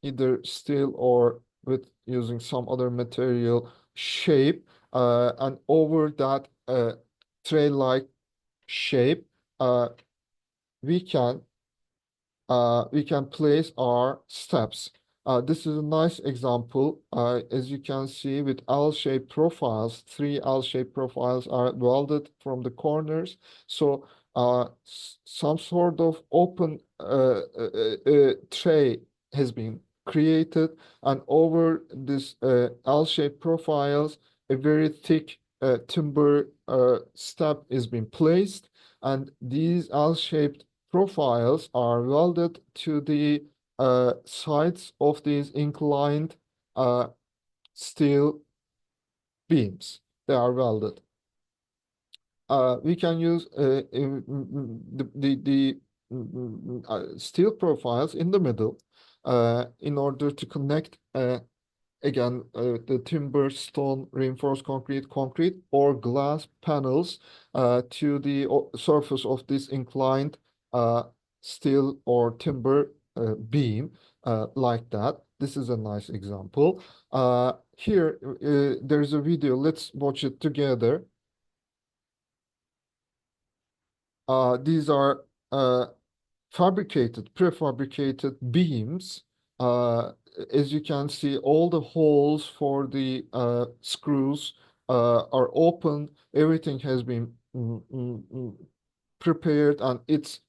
either steel or with using some other material shape, and over that tray-like shape, uh, we can we can place our steps. This is a nice example. As you can see, with L-shaped profiles, three L-shaped profiles are welded from the corners. So some sort of open tray has been created, and over this L-shaped profiles, a very thick timber step is being placed, and these L-shaped profiles are welded to the sides of these inclined steel beams. They are welded. We can use the steel profiles in the middle in order to connect again the timber, stone, reinforced concrete, or glass panels to the surface of this inclined uh, steel or timber beam like that. This is a nice example. Here, there's a video. Let's watch it together. These are prefabricated beams. Uh, as you can see, all the holes for the screws are open. Everything has been prepared and it's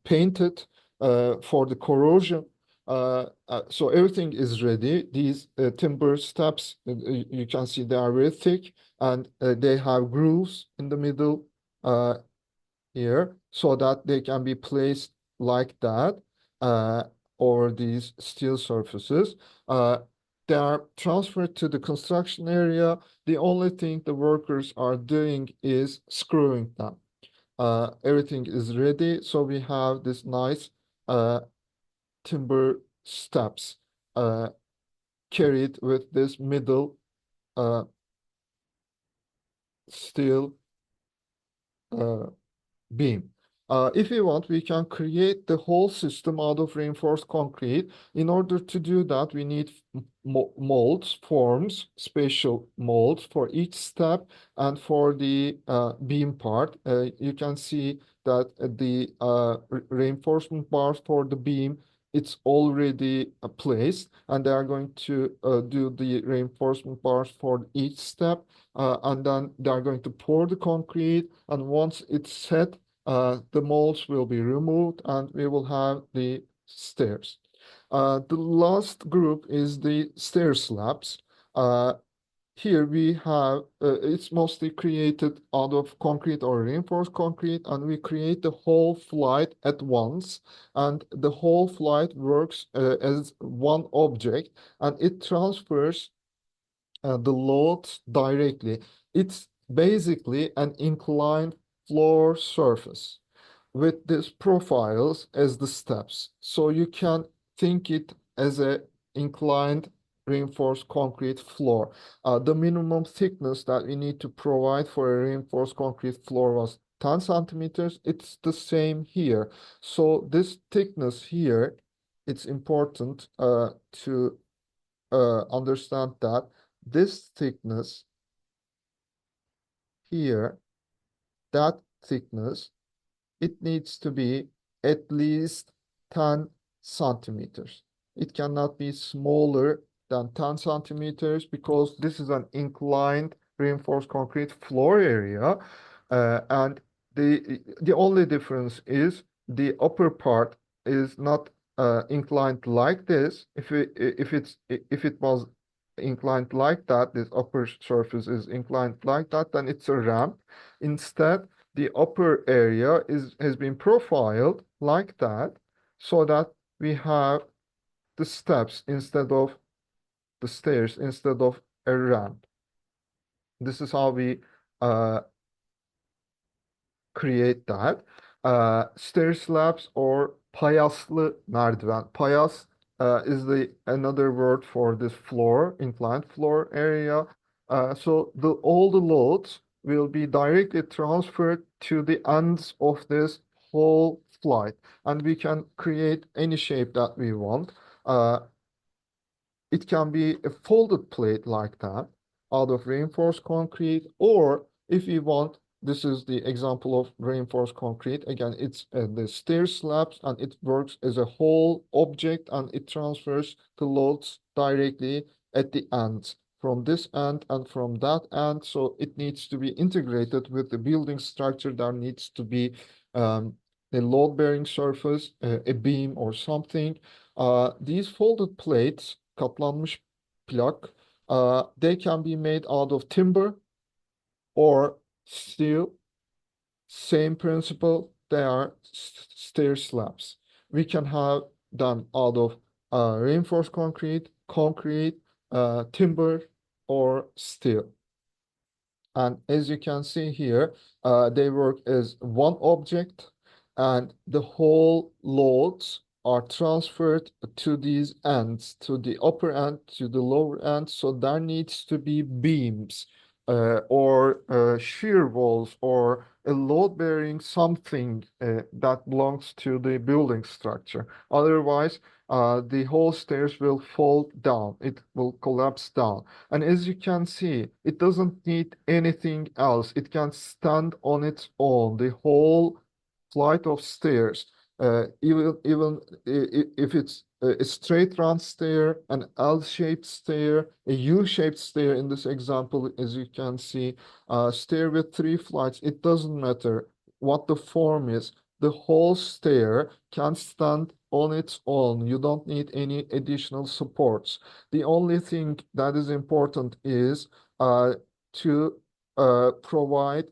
painted for the corrosion. So everything is ready. These timber steps, you can see they are very thick and they have grooves in the middle. Uh, Here so that they can be placed like that uh, over these steel surfaces. Uh, they are transferred to the construction area. The only thing the workers are doing is screwing them. Everything is ready, so we have this nice uh, timber steps uh, carried with this middle uh, steel uh, beam. If we want, we can create the whole system out of reinforced concrete. In order to do that, we need molds, forms, spatial molds for each step and for the beam part. You can see that the reinforcement bars for the beam, it's already placed, and they are going to do the reinforcement bars for each step, and then they are going to pour the concrete, and once it's set, the molds will be removed and we will have the stairs. The last group is the stair slabs. Uh, Here we have, it's mostly created out of concrete or reinforced concrete, and we create the whole flight at once. And the whole flight works as one object, and it transfers the loads directly. It's basically an inclined floor surface with these profiles as the steps. So you can think it as a inclined reinforced concrete floor. The minimum thickness that we need to provide for a reinforced concrete floor was 10 centimeters. It's the same here. So this thickness here, it's important to understand that this thickness here, that thickness, it needs to be at least 10 centimeters. It cannot be smaller than 10 centimeters because this is an inclined reinforced concrete floor area. And the only difference is the upper part is not inclined like this. If it was inclined like that, this upper surface is inclined like that, then it's a ramp. Instead, the upper area has been profiled like that so that we have the steps instead of the stairs instead of a ramp. This is how we uh, create that. Stair slabs or payaslı merdiven. Payas is the another word for this floor, inclined floor area. So all the loads will be directly transferred to the ends of this whole flight, and we can create any shape that we want. Uh, it can be a folded plate like that out of reinforced concrete, or if you want, this is the example of reinforced concrete. Again, it's the stair slabs and it works as a whole object and it transfers the loads directly at the ends from this end and from that end. So it needs to be integrated with the building structure. There needs to be a load-bearing surface, a beam or something. These folded plates, katlanmış plak, they can be made out of timber or steel. Same principle, they are stair slabs. We can have them out of reinforced concrete, timber, or steel. And as you can see here, they work as one object, and the whole loads are transferred to these ends, to the upper end, to the lower end. So there needs to be beams or shear walls or a load-bearing something that belongs to the building structure. Otherwise, the whole stairs will fall down. It will collapse down. And as you can see, it doesn't need anything else. It can stand on its own. The whole flight of stairs, even if it's a straight run stair, an L-shaped stair, a U-shaped stair in this example, as you can see, stair with three flights, it doesn't matter what the form is. The whole stair can stand on its own. You don't need any additional supports. The only thing that is important is to provide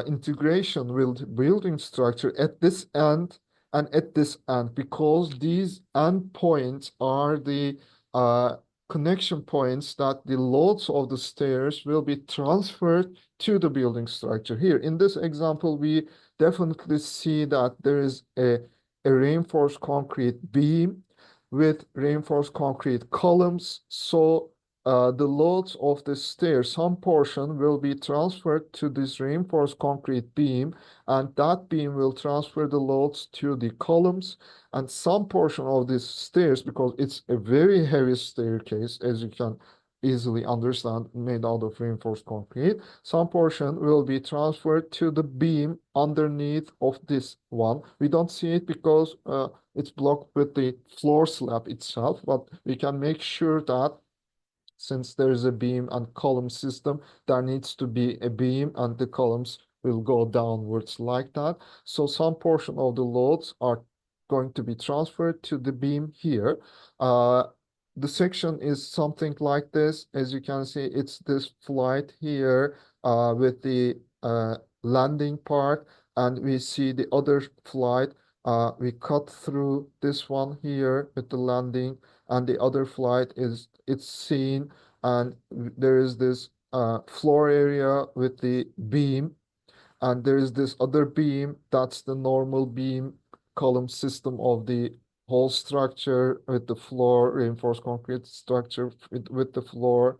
integration with the building structure at this end and at this end, because these end points are the uh, connection points that the loads of the stairs will be transferred to the building structure. Here in this example, we definitely see that there is a reinforced concrete beam with reinforced concrete columns. So the loads of the stair, some portion will be transferred to this reinforced concrete beam, and that beam will transfer the loads to the columns, and some portion of these stairs, because it's a very heavy staircase, as you can easily understand, made out of reinforced concrete, some portion will be transferred to the beam underneath of this one. We don't see it because it's blocked with the floor slab itself, but we can make sure that since there is a beam and column system, there needs to be a beam and the columns will go downwards like that. So some portion of the loads are going to be transferred to the beam here. Uh, the section is something like this. As you can see, it's this flight here with the landing part, and we see the other flight. We cut through this one here with the landing, and the other flight is it's seen, and there is this floor area with the beam, and there is this other beam that's the normal beam column system of the whole structure with the floor, reinforced concrete structure with the floor.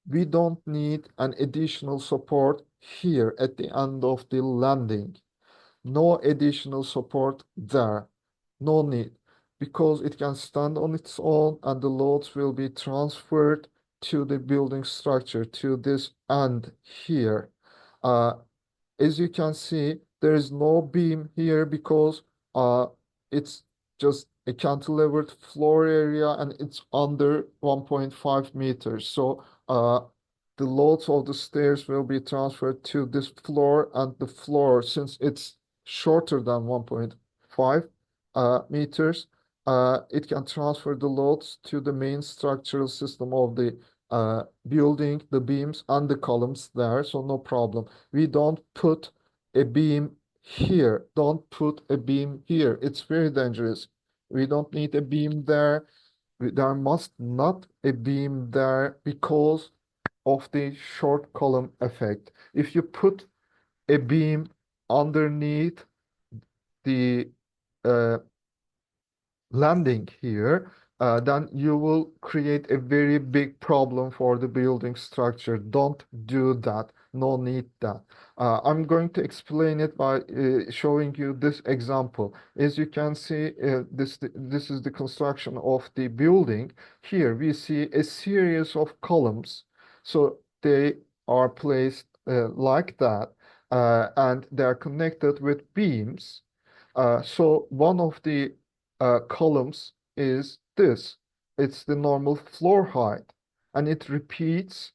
We don't need an additional support here at the end of the landing. No additional support there. No need, because it can stand on its own and the loads will be transferred to the building structure, to this end here. Uh, as you can see, there is no beam here because it's just a cantilevered floor area and it's under 1.5 meters. So the loads of the stairs will be transferred to this floor, and the floor, since it's shorter than 1.5 meters, it can transfer the loads to the main structural system of the building, the beams and the columns there, so no problem. We don't put a beam here. Don't put a beam here. It's very dangerous. We don't need a beam there. There must not a beam there because of the short column effect. If you put a beam underneath the uh, landing here, then you will create a very big problem for the building structure. Don't do that. No need that. I'm going to explain it by showing you this example. As you can see, this is the construction of the building. Here we see a series of columns. So they are placed like that, and they are connected with beams. So one of the columns is this. It's the normal floor height, and it repeats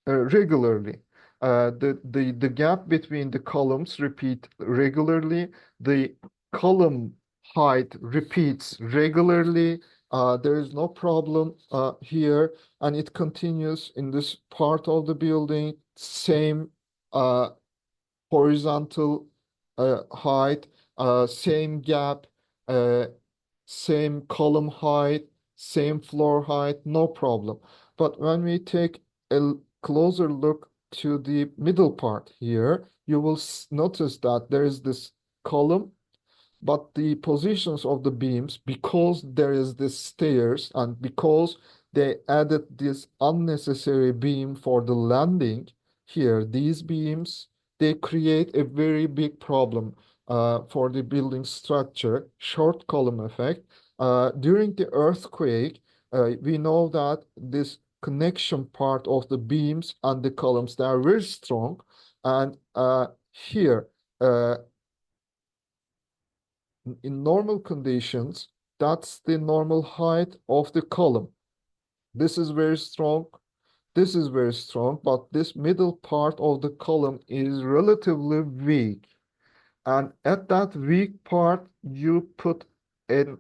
regularly. The gap between the columns repeat regularly. The column height repeats regularly. There is no problem here, and it continues in this part of the building. Same uh, horizontal height, same gap, uh, same column height, same floor height, no problem. But when we take a closer look to the middle part here, you will notice that there is this column, but the positions of the beams, because there is this stairs and because they added this unnecessary beam for the landing here. These beams, they create a very big problem for the building structure, short column effect. During the earthquake, we know that this connection part of the beams and the columns, they are very strong. And here, uh, in normal conditions, that's the normal height of the column. This is very strong. This is very strong, but this middle part of the column is relatively weak. And at that weak part, you put an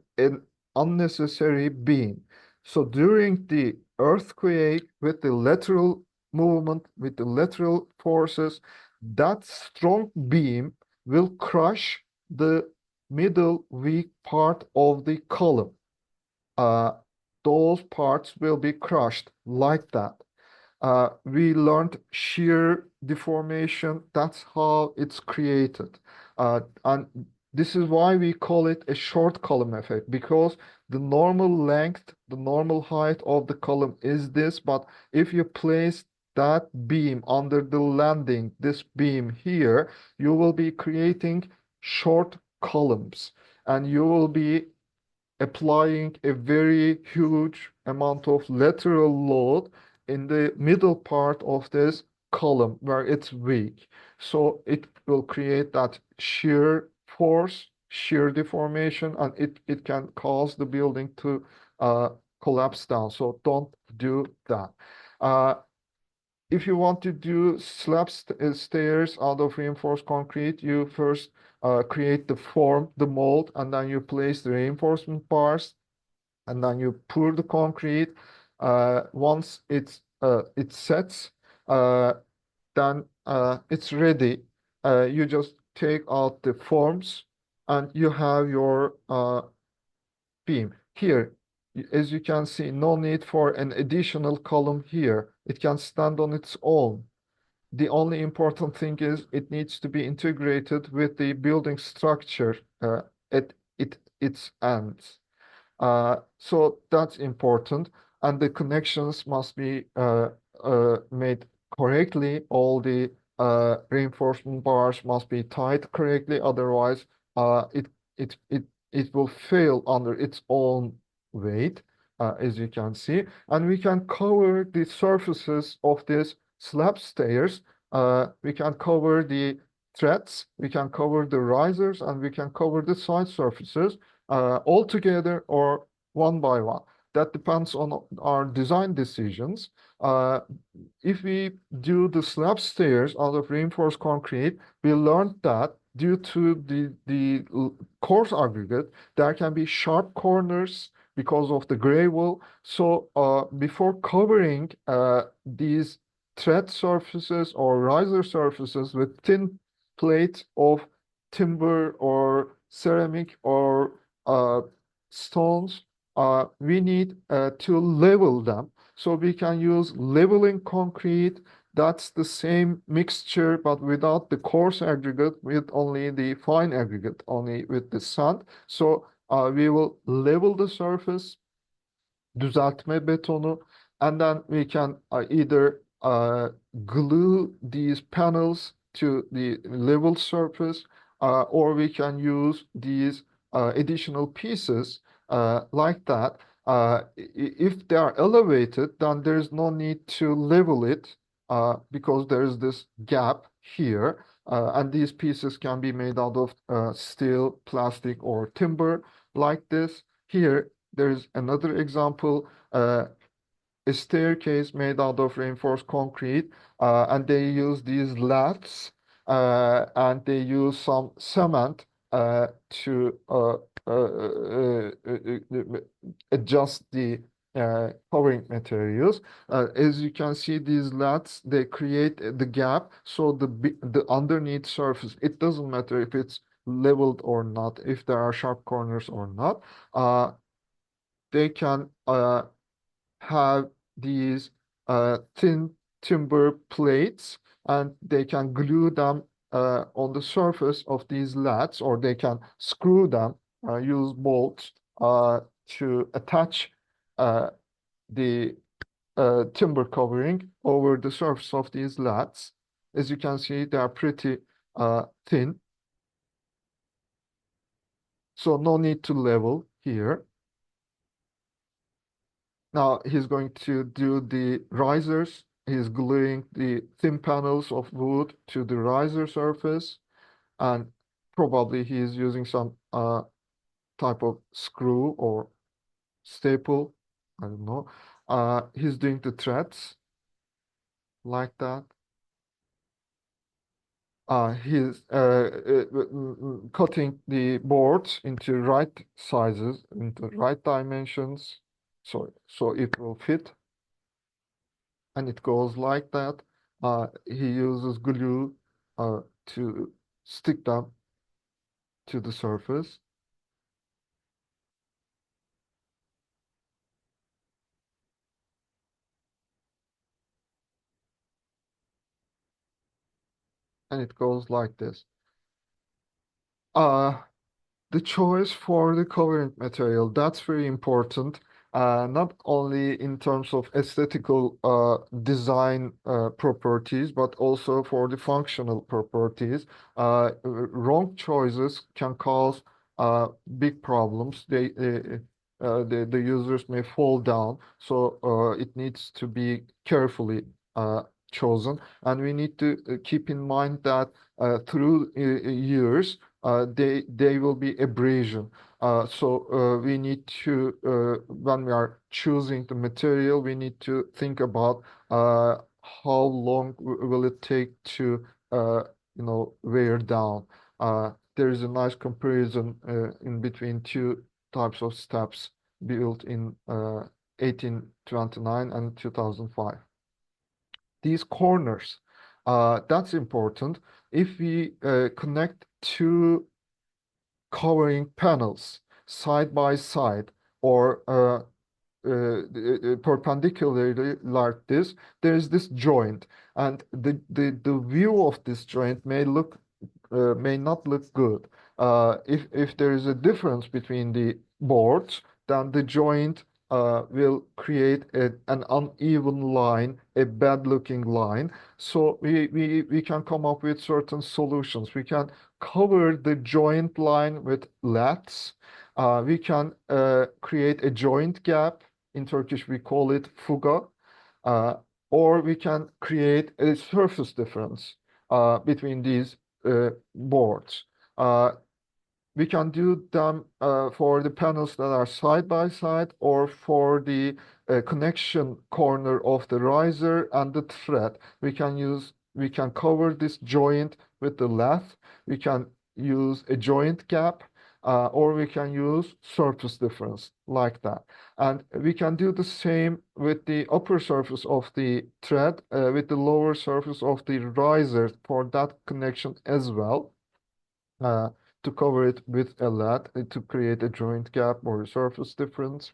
unnecessary beam. So during the earthquake, with the lateral movement, with the lateral forces, that strong beam will crush the middle weak part of the column. Uh, those parts will be crushed like that. We learned shear deformation. That's how it's created. And this is why we call it a short column effect, because the normal length, the normal height of the column is this, but if you place that beam under the landing, this beam here, you will be creating short columns, and you will be applying a very huge amount of lateral load in the middle part of this column where it's weak. So it will create that shear force, shear deformation, and it can cause the building to collapse down. So don't do that. Uh, if you want to do stairs out of reinforced concrete, you first create the form, the mold, and then you place the reinforcement bars, and then you pour the concrete. Once it sets, uh, then it's ready. You just take out the forms, and you have your beam. Here, as you can see, no need for an additional column here. It can stand on its own. The only important thing is it needs to be integrated with the building structure at its ends. So that's important, and the connections must be made correctly. All the reinforcement bars must be tied correctly, otherwise it it it it will fail under its own weight, as you can see. And we can cover the surfaces of these slab stairs. We can cover the threads, we can cover the risers, and we can cover the side surfaces all together or one by one. That depends on our design decisions. Uh, if we do the slab stairs out of reinforced concrete, we learned that due to the coarse aggregate, there can be sharp corners because of the gravel. So before covering these tread surfaces or riser surfaces with thin plates of timber or ceramic or uh, stones, we need to level them. So we can use leveling concrete. That's the same mixture, but without the coarse aggregate, with only the fine aggregate, only with the sand. So we will level the surface, düzeltme betonu, and then we can either glue these panels to the level surface, or we can use these additional pieces like that. If they are elevated, then there's no need to level it because there's this gap here. And these pieces can be made out of steel, plastic, or timber like this. Here, there's another example, a staircase made out of reinforced concrete, and they use these laths, and they use some cement to adjust the covering materials. As you can see, these laths, they create the gap, so the underneath surface, it doesn't matter if it's leveled or not, if there are sharp corners or not. They can have these thin timber plates, and they can glue them on the surface of these laths, or they can screw them, use bolts to attach uh, the timber covering over the surface of these lats. As you can see, they are pretty thin, so no need to level here. Now he's going to do the risers. He's gluing the thin panels of wood to the riser surface, and probably he is using some type of screw or staple. I don't know. He's doing the threads like that. He's cutting the boards into right sizes, into right dimensions, so it will fit, and it goes like that. He uses glue to stick them to the surface, and it goes like this. Uh, The choice for the covering material, that's very important, not only in terms of aesthetical design properties, but also for the functional properties. Wrong choices can cause big problems. The users may fall down, so it needs to be carefully uh, chosen. And we need to keep in mind that through years, they will be abrasion. So we need to, when we are choosing the material, we need to think about how long will it take to, wear down. There is a nice comparison in between two types of steps built in 1829 and 2005. These corners, that's important. If we connect two covering panels side by side or perpendicularly like this, there is this joint, and the view of this joint may not look good. If there is a difference between the boards, then the joint will create an uneven line, a bad looking line. So we can come up with certain solutions. We can cover the joint line with lats. We can create a joint gap. In Turkish, we call it fuga. Uh, or we can create a surface difference between these boards. Uh, we can do them for the panels that are side by side or for the connection corner of the riser and the thread. We can cover this joint with the lath. We can use a joint gap or we can use surface difference like that. And we can do the same with the upper surface of the thread with the lower surface of the riser for that connection as well. Uh, to cover it with a lat to create a joint gap or a surface difference.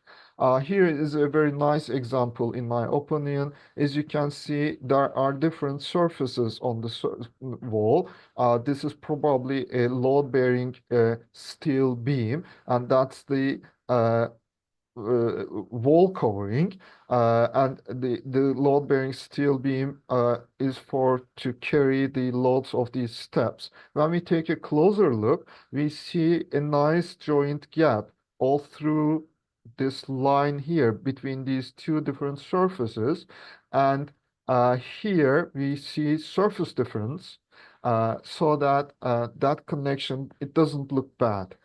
Here is a very nice example in my opinion. As you can see, there are different surfaces on the wall. This is probably a load-bearing steel beam, and that's the wall covering, and the load-bearing steel beam is for to carry the loads of these steps. When we take a closer look, we see a nice joint gap all through this line here between these two different surfaces, and here we see surface difference, so that that connection, it doesn't look bad.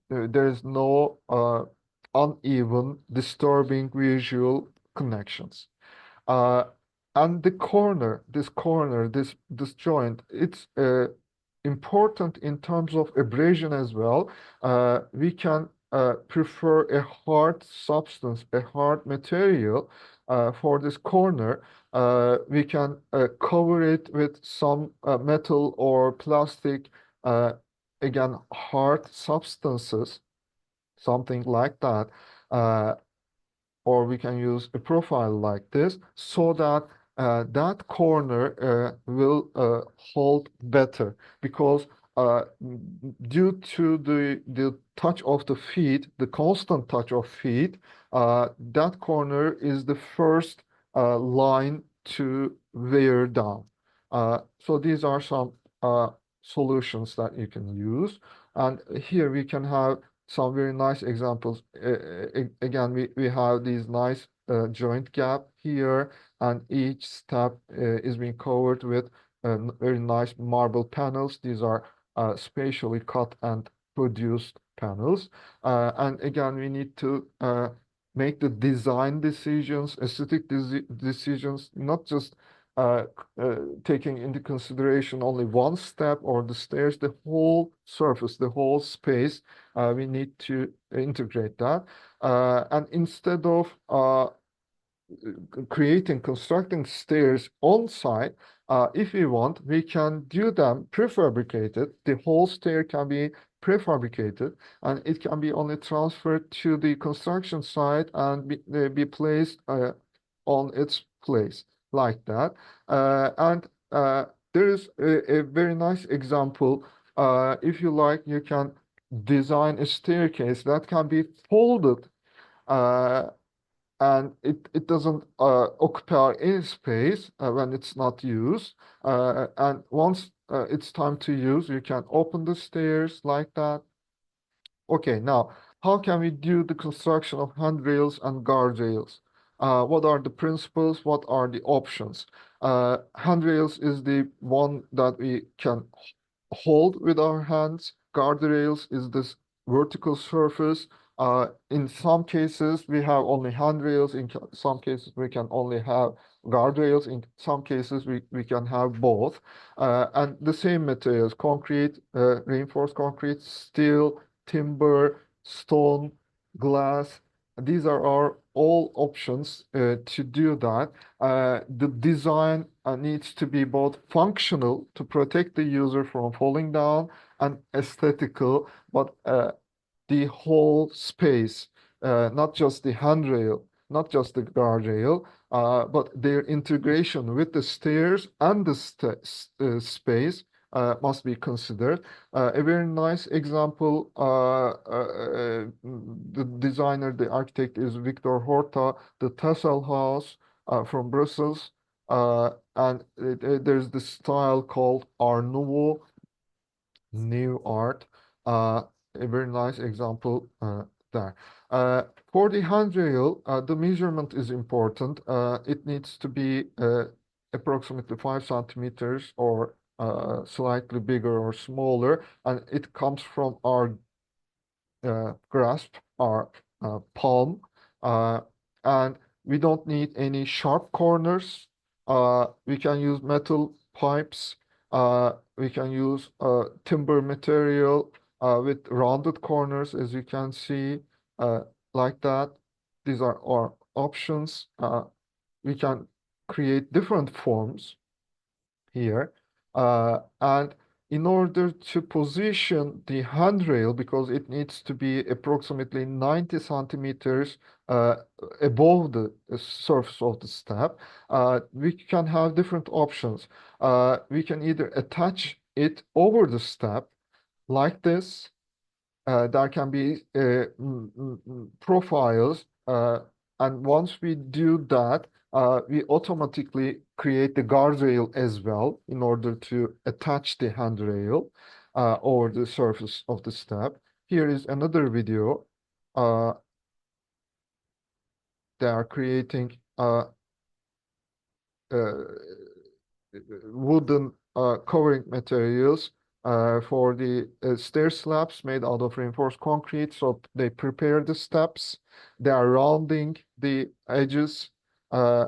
There is no uneven, disturbing visual connections. Uh, and the this joint, it's important in terms of abrasion as well. We can prefer a hard substance, a hard material for this corner. We can cover it with some metal or plastic, uh, again, hard substances, something like that. Uh, or we can use a profile like this so that that corner will hold better because due to the touch of the feet, the constant touch of feet, that corner is the first line to wear down. So these are some solutions that you can use. And here we can have some very nice examples. Again, we have these nice joint gap here, and each step is being covered with very nice marble panels. These are spatially cut and produced panels. And again, we need to make the design decisions, aesthetic decisions, not just uh, taking into consideration only one step or the stairs, the whole surface, the whole space. We need to integrate that. And instead of constructing stairs on site, if we want, we can do them prefabricated. The whole stair can be prefabricated, and it can be only transferred to the construction site and be placed on its place like that. And there is a very nice example. If you like, you can design a staircase that can be folded, uh, and it doesn't occupy any space when it's not used. And once it's time to use, you can open the stairs like that. Okay, now, how can we do the construction of handrails and guardrails? What are the principles? What are the options? Handrails is the one that we can hold with our hands. Guardrails is this vertical surface. In some cases, we have only handrails. In some cases, we can only have guardrails. In some cases, we can have both. And the same materials, concrete, reinforced concrete, steel, timber, stone, glass. These are our all options to do that. The design needs to be both functional to protect the user from falling down and aesthetical, but the whole space, not just the handrail, not just the guardrail, but their integration with the stairs and the space must be considered. A very nice example, the designer, the architect is Victor Horta, the Tassel House from Brussels. And there's this style called Art Nouveau, new art. A very nice example there. For the handrail, the measurement is important. It needs to be approximately 5 centimeters or slightly bigger or smaller, and it comes from our grasp, our palm, uh, and we don't need any sharp corners. We can use metal pipes. We can use timber material with rounded corners, as you can see, uh, like that. These are our options. We can create different forms here. And in order to position the handrail, because it needs to be approximately 90 centimeters uh, above the surface of the step, we can have different options. We can either attach it over the step like this. There can be profiles, and once we do that, we automatically create the guardrail as well in order to attach the handrail over the surface of the step. Here is another video. Uh, they are creating uh, wooden covering materials for the stair slabs made out of reinforced concrete. So they prepare the steps, they are rounding the edges, uh,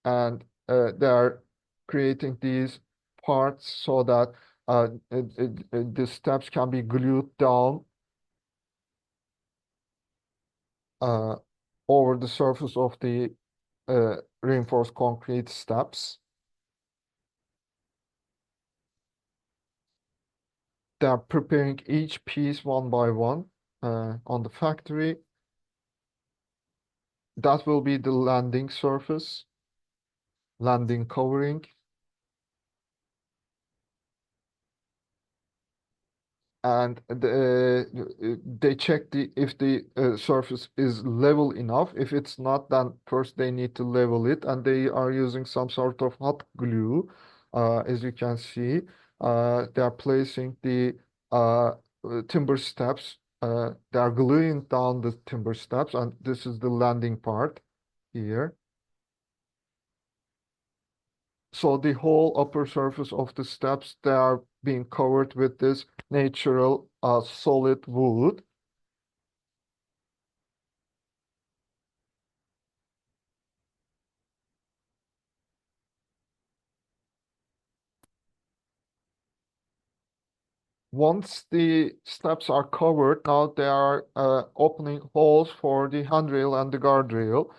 and they are creating these parts so that the steps can be glued down uh, over the surface of the reinforced concrete steps. They are preparing each piece one by one on the factory. That will be the landing surface, landing covering. and they check if the surface is level enough. If it's not, then first they need to level it, and they are using some sort of hot glue, as you can see. They are placing the uh, timber steps. They are gluing down the timber steps, and this is the landing part here. So the whole upper surface of the steps, they are being covered with this natural solid wood. Once the steps are covered, now they are opening holes for the handrail and the guardrail.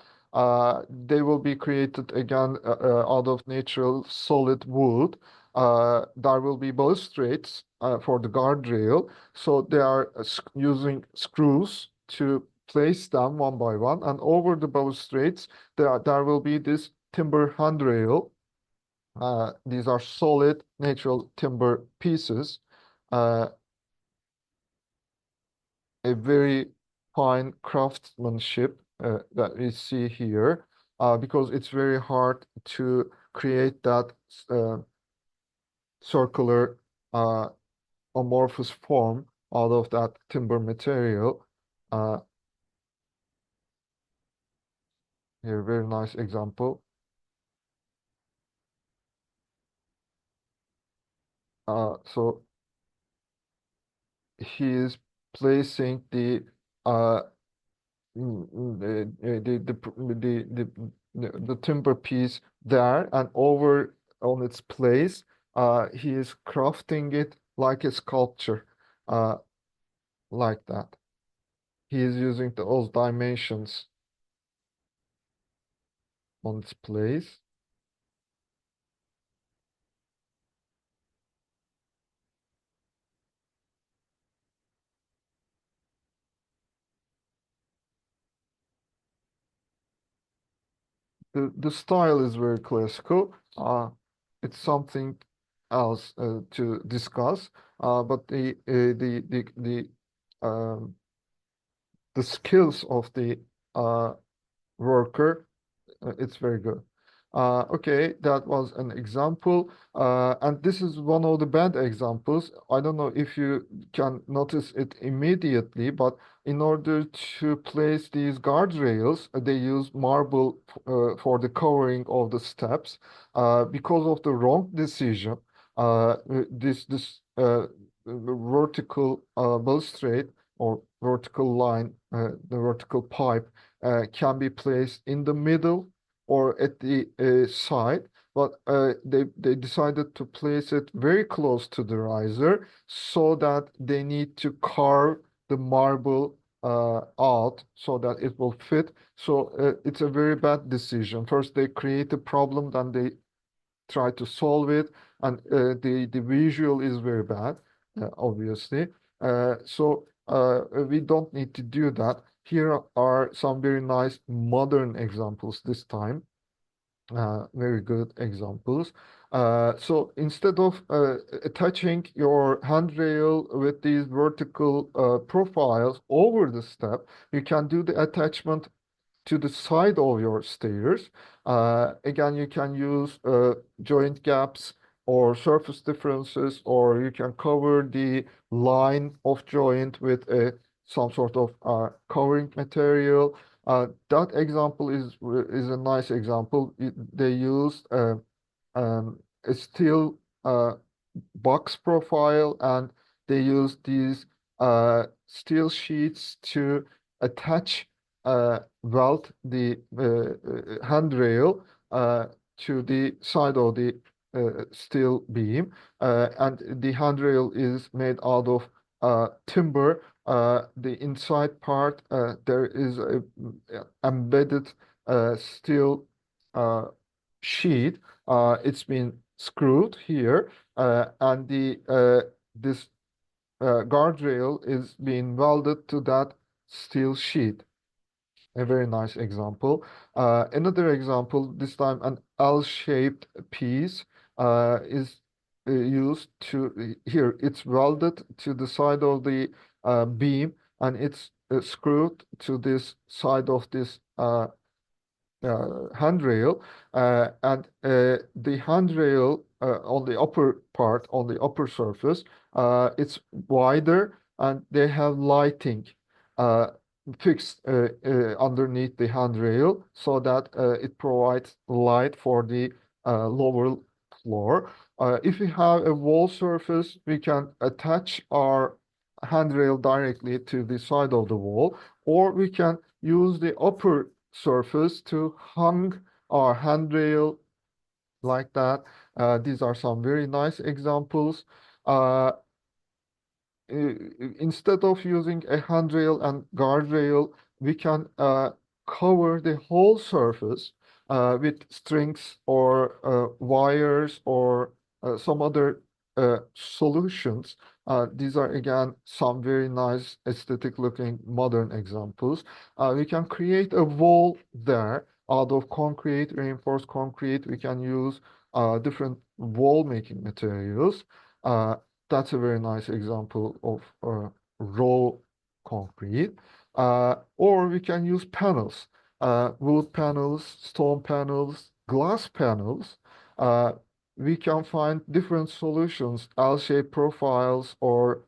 They will be created again out of natural solid wood. There will be balustrades for the guardrail. So they are using screws to place them one by one. And over the balustrades, there will be this timber handrail. These are solid natural timber pieces. Uh, a very fine craftsmanship that we see here, because it's very hard to create that uh, circular uh, amorphous form out of that timber material. Uh, Here, very nice example. So he is placing uh, the timber piece there, and over on its place, he is crafting it like a sculpture, uh, like that. He is using those dimensions on its place. The style is very classical. It's something else to discuss. But um, the skills of the worker, it's very good. Okay, that was an example. And this is one of the bad examples. I don't know if you can notice it immediately, but in order to place these guardrails, they use marble for the covering of the steps. Because of the wrong decision, this vertical balustrade or vertical line, the vertical pipe can be placed in the middle or at the side, but they decided to place it very close to the riser so that they need to carve the marble out so that it will fit. So it's a very bad decision. First, they create a problem, then they try to solve it, and the visual is very bad, obviously. We don't need to do that. Here are some very nice modern examples this time. Very good examples. So instead of attaching your handrail with these vertical profiles over the step, you can do the attachment to the side of your stairs. Again, you can use joint gaps or surface differences, or you can cover the line of joint with some sort of covering material. That example is a nice example. They use a steel box profile, and they use these steel sheets to attach weld the handrail to the side of the steel beam, and the handrail is made out of timber. The inside part, there is a embedded steel uh, sheet. It's been screwed here, and the this guardrail is being welded to that steel sheet. A very nice example. Another example, this time an L-shaped piece, is used to here. It's welded to the side of the beam, and it's screwed to this side of this handrail, and the handrail on the upper part, on the upper surface, it's wider, and they have lighting uh, fixed underneath the handrail so that it provides light for the lower floor. If we have a wall surface, we can attach our handrail directly to the side of the wall, or we can use the upper surface to hang our handrail like that. These are some very nice examples. Uh, Instead of using a handrail and guardrail, we can cover the whole surface with strings or wires or some other solutions. These are again some very nice aesthetic looking modern examples. We can create a wall there out of concrete, reinforced concrete. We can use different wall making materials. Uh, that's a very nice example of raw concrete. Or we can use panels, wood panels, stone panels, glass panels. Uh, we can find different solutions, L-shaped profiles or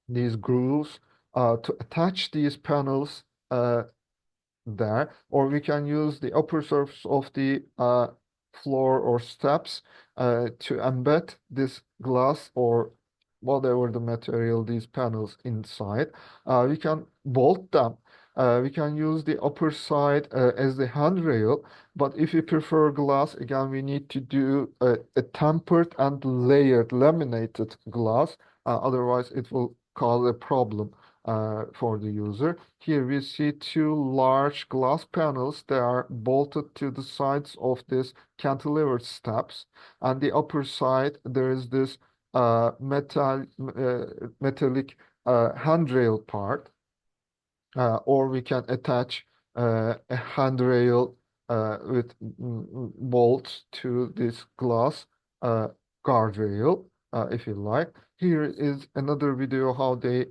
these grooves to attach these panels there, or we can use the upper surface of the floor or steps to embed this glass or whatever the material, these panels inside. We can bolt them. We can use the upper side as the handrail, but if you prefer glass, again, we need to do a tempered and layered laminated glass. Otherwise, it will cause a problem for the user. Here we see two large glass panels. They are bolted to the sides of this cantilevered steps. And the upper side, there is this metallic handrail part, or we can attach a handrail with bolts to this glass uh, guardrail, if you like. Here is another video how they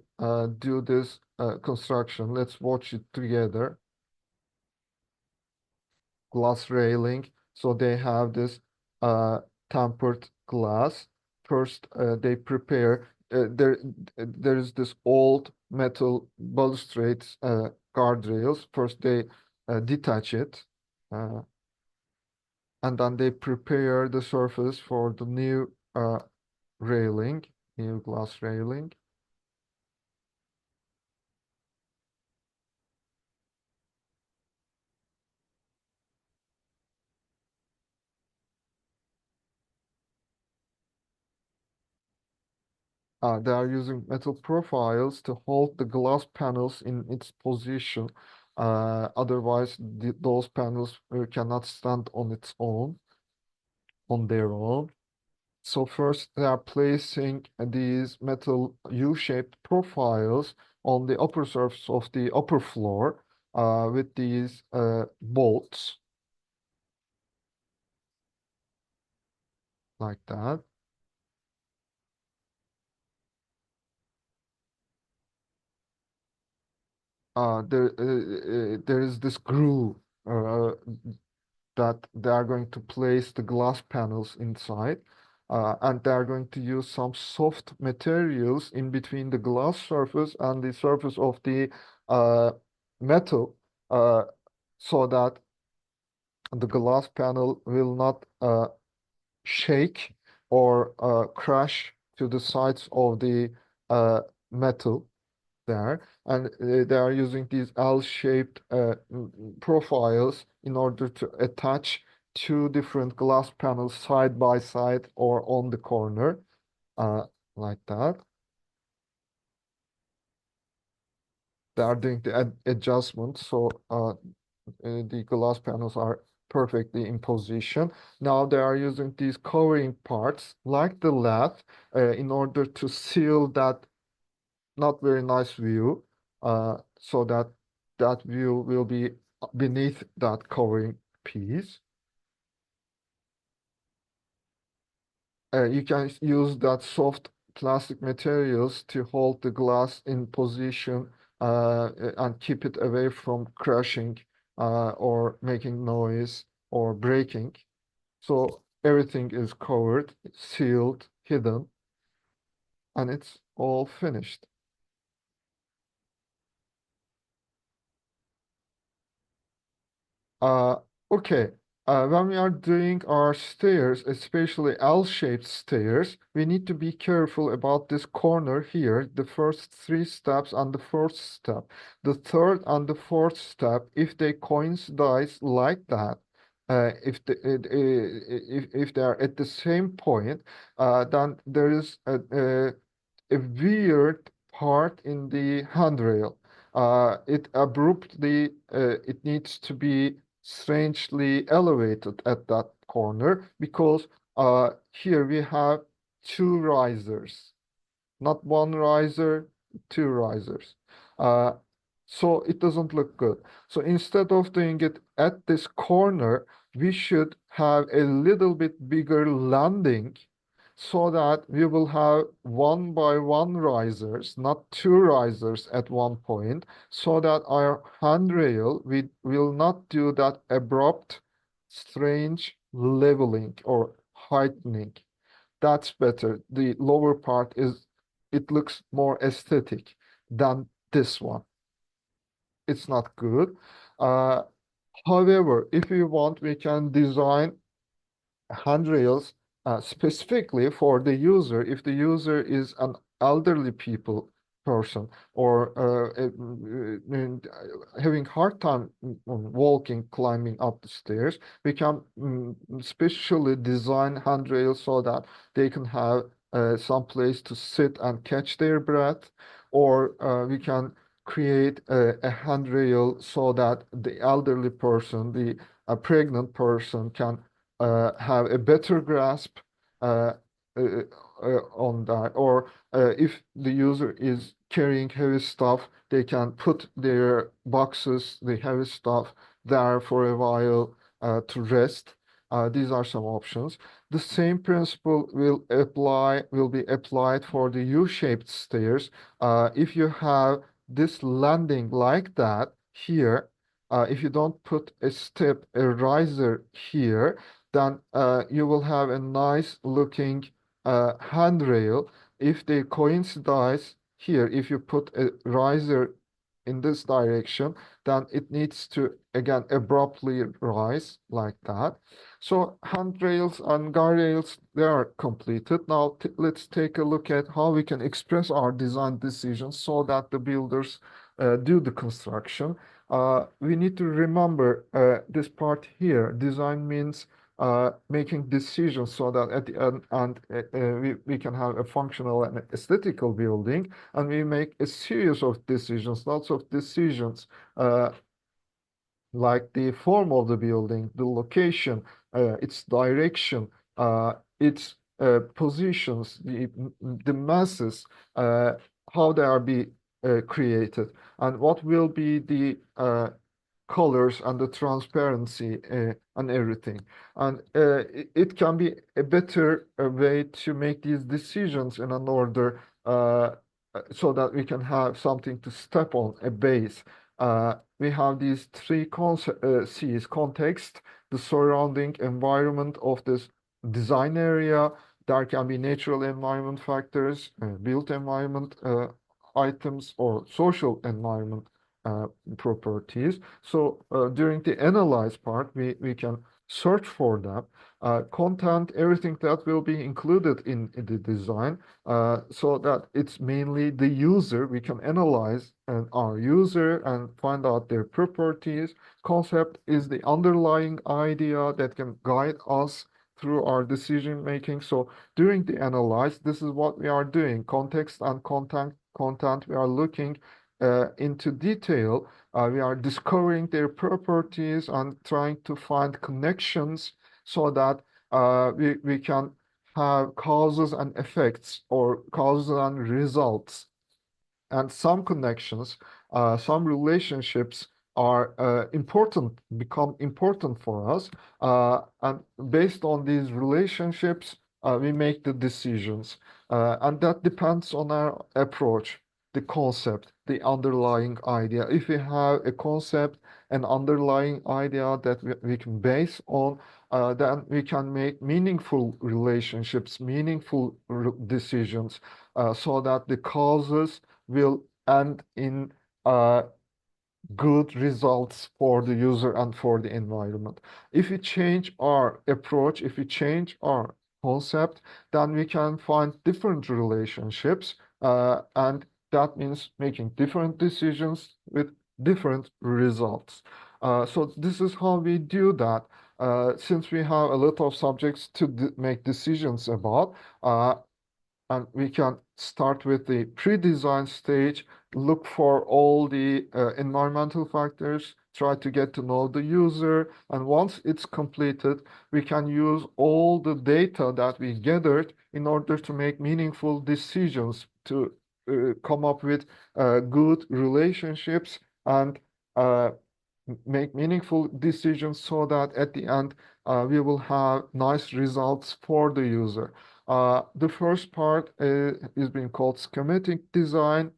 do this construction. Let's watch it together. Glass railing. So they have this tempered glass. First, they prepare. There is this old metal balustrades guardrails. First, they detach it, uh, and then they prepare the surface for the new railing, new glass railing. They are using metal profiles to hold the glass panels in its position. Otherwise, those panels cannot stand on its own, on their own. So first, they are placing these metal U-shaped profiles on the upper surface of the upper floor with these bolts like that. There is this groove that they are going to place the glass panels inside, and they are going to use some soft materials in between the glass surface and the surface of the metal, so that the glass panel will not shake or crash to the sides of the metal there, and they are using these L-shaped profiles in order to attach two different glass panels side by side or on the corner, uh, like that. They are doing the adjustment, so the glass panels are perfectly in position. Now they are using these covering parts like the lath in order to seal that not very nice view, so that that view will be beneath that covering piece. You can use that soft plastic materials to hold the glass in position and keep it away from crashing or making noise or breaking. So everything is covered, sealed, hidden, and it's all finished. Uh, okay. When we are doing our stairs, especially L-shaped stairs, we need to be careful about this corner here, the first three steps and the fourth step. The third and the fourth step, if they coincide like that, if they are at the same point, then there is a weird part in the handrail. It needs to be strangely elevated at that corner because here we have two risers, not one riser, two risers. Uh, so it doesn't look good. So instead of doing it at this corner, we should have a little bit bigger landing so that we will have one by one risers, not two risers at one point, so that our handrail we will not do that abrupt, strange leveling or heightening. That's better. The lower part is, it looks more aesthetic than this one. It's not good. Uh, However, if you want, we can design handrails specifically for the user. If the user is an elderly person or having hard time walking, climbing up the stairs, we can specially design handrails so that they can have some place to sit and catch their breath, or we can create a handrail so that the elderly person, the a pregnant person can have a better grasp uh, uh, on that. Or if the user is carrying heavy stuff, they can put their boxes, the heavy stuff, there for a while to rest. These are some options. The same principle will be applied for the U-shaped stairs. If you have this landing like that here, if you don't put a riser here, then you will have a nice looking handrail. If they coincide here, if you put a riser in this direction, then it needs to again abruptly rise like that. So handrails and guardrails, they are completed. Now let's take a look at how we can express our design decisions so that the builders do the construction. We need to remember this part here. Design means making decisions so that at the end and we can have a functional and aesthetical building, and we make a series of decisions, lots of decisions, like the form of the building, the location, its direction, its positions, the masses, how they are be created, and what will be the colors and the transparency and everything. And it can be a better way to make these decisions in an order so that we can have something to step on, a base. We have these three C's: context, the surrounding environment of this design area. There can be natural environment factors, built environment items, or social environment uh, properties. So during the analyze part, we can search for them. Content, everything that will be included in the design, so that it's mainly the user. We can analyze our user and find out their properties. Concept is the underlying idea that can guide us through our decision making. So during the analyze, this is what we are doing. Context and content, we are looking into detail. We are discovering their properties and trying to find connections so that we can have causes and effects, or causes and results. And some connections, some relationships are become important for us. And based on these relationships, we make the decisions. And that depends on our approach, the concept, the underlying idea. If we have a concept, an underlying idea that we can base on, then we can make meaningful relationships, meaningful decisions, so that the causes will end in good results for the user and for the environment. If we change our approach, if we change our concept, then we can find different relationships, and that means making different decisions with different results. So this is how we do that. Since we have a lot of subjects to make decisions about, and we can start with the pre-design stage, look for all the environmental factors, try to get to know the user, and once it's completed, we can use all the data that we gathered in order to make meaningful decisions, to come up with good relationships and uh, make meaningful decisions, so that at the end we will have nice results for the user. The first part is being called schematic design,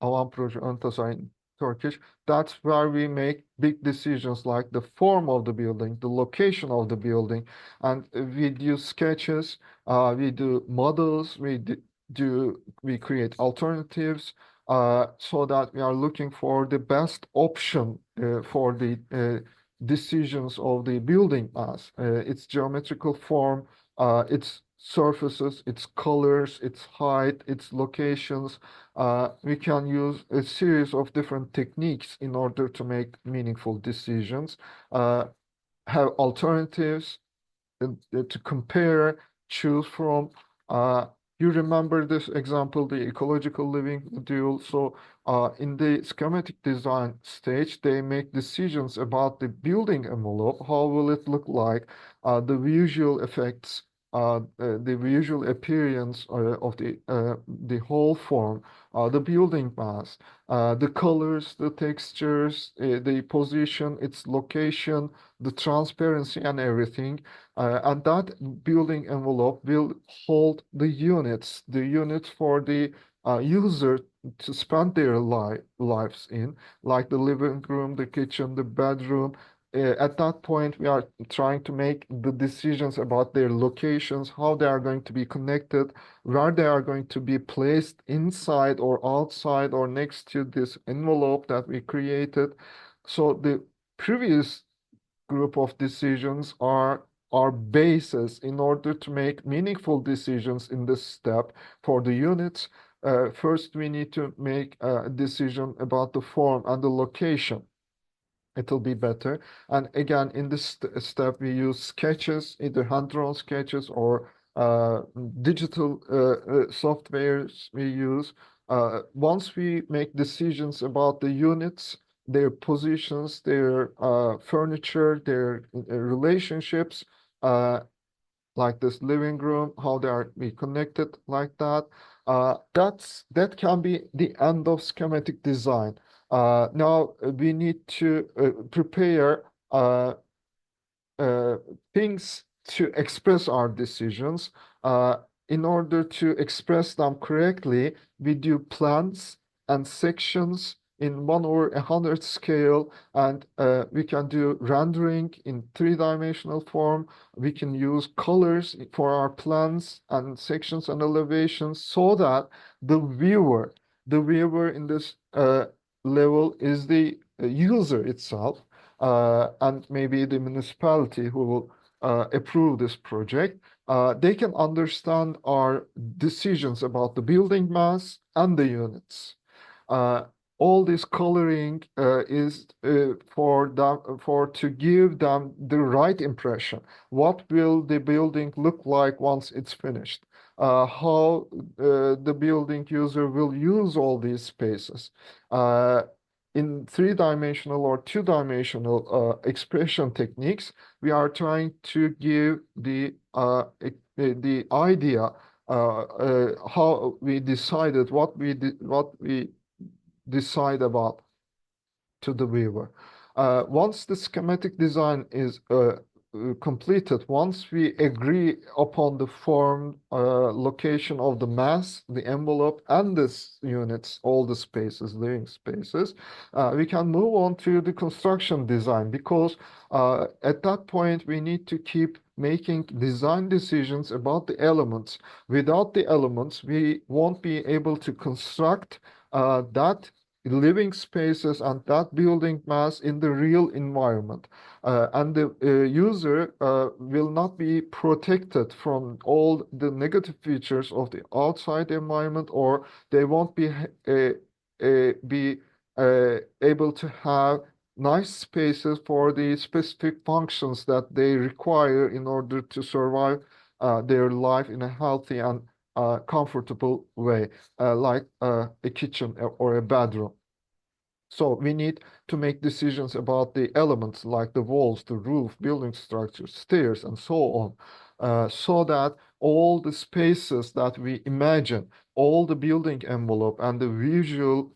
alan proje ön tasarım in Turkish. That's where we make big decisions like the form of the building, the location of the building, and we do sketches, we do models, we create alternatives, so that we are looking for the best option for the decisions of the building mass, its geometrical form, its surfaces, its colors, its height, its locations. We can use a series of different techniques in order to make meaningful decisions, have alternatives to compare, choose from. Uh, you remember this example, the ecological living module. So in the schematic design stage, they make decisions about the building envelope. How will it look like? The visual effects, the visual appearance of the whole form, the building mass, the colors, the textures, the position, its location, the transparency, and everything. And that building envelope will hold the units for the user to spend their lives in, like the living room, the kitchen, the bedroom. At that point, we are trying to make the decisions about their locations, how they are going to be connected, where they are going to be placed inside or outside or next to this envelope that we created. So the previous group of decisions are our basis in order to make meaningful decisions in this step for the units. First, we need to make a decision about the form and the location. It'll be better. And again, in this step, we use sketches, either hand-drawn sketches or digital softwares we use. Once we make decisions about the units, their positions, their furniture, their relationships, uh, like this living room, how they are be connected like that. That can be the end of schematic design. Now we need to prepare uh, things to express our decisions. Uh, in order to express them correctly, we do plans and sections in 1/100 scale, and we can do rendering in three-dimensional form. We can use colors for our plans and sections and elevations, so that the viewer in this level is the user itself, and maybe the municipality who will approve this project. They can understand our decisions about the building mass and the units. Uh, all this coloring is for to give them the right impression. What will the building look like once it's finished? How the building user will use all these spaces. In three-dimensional or two-dimensional expression techniques, we are trying to give the idea, how we decided what we decide about to the viewer. Once the schematic design is completed once we agree upon the form, location of the mass, the envelope, and this units, all the spaces, living spaces. We can move on to the construction design because at that point we need to keep making design decisions about the elements. Without the elements, we won't be able to construct that living spaces and that building mass in the real environment. And the user will not be protected from all the negative features of the outside environment, or they won't be able to have nice spaces for the specific functions that they require in order to survive their life in a healthy and comfortable way, like a kitchen or a bedroom. So we need to make decisions about the elements like the walls, the roof, building structures, stairs, and so on, so that all the spaces that we imagine, all the building envelope and the visual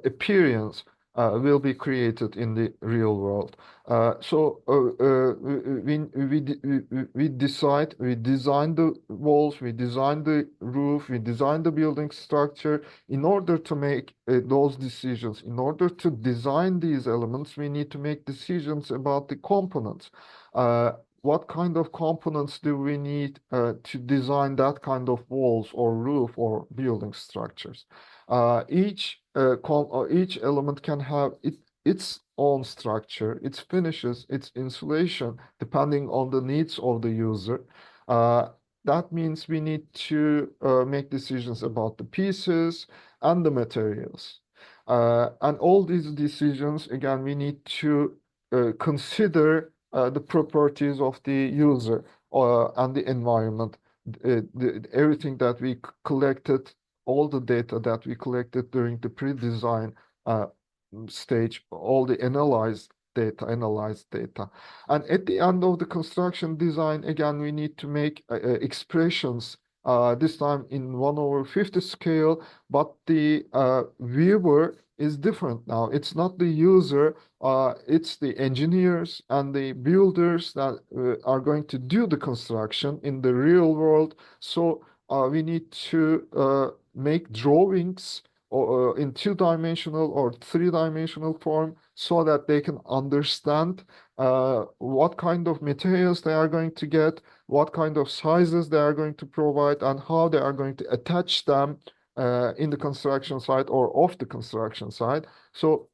appearance will be created in the real world. We design the walls, we design the roof, we design the building structure. In order to make those decisions, in order to design these elements, we need to make decisions about the components. What kind of components do we need to design that kind of walls or roof or building structures? Each element can have its own structure, its finishes, its insulation, depending on the needs of the user. Uh, that means we need to make decisions about the pieces and the materials. And all these decisions, again, we need to consider the properties of the user and the environment. Everything that we collected, all the data that we collected during the pre-design uh, stage, all the analyzed data. And at the end of the construction design, again, we need to make expressions, this time in 1/50 scale, but the viewer is different now. It's not the user, it's the engineers and the builders that are going to do the construction in the real world. So we need to make drawings or in two-dimensional or three-dimensional form so that they can understand what kind of materials they are going to get, what kind of sizes they are going to provide, and how they are going to attach them in the construction site or off the construction site. So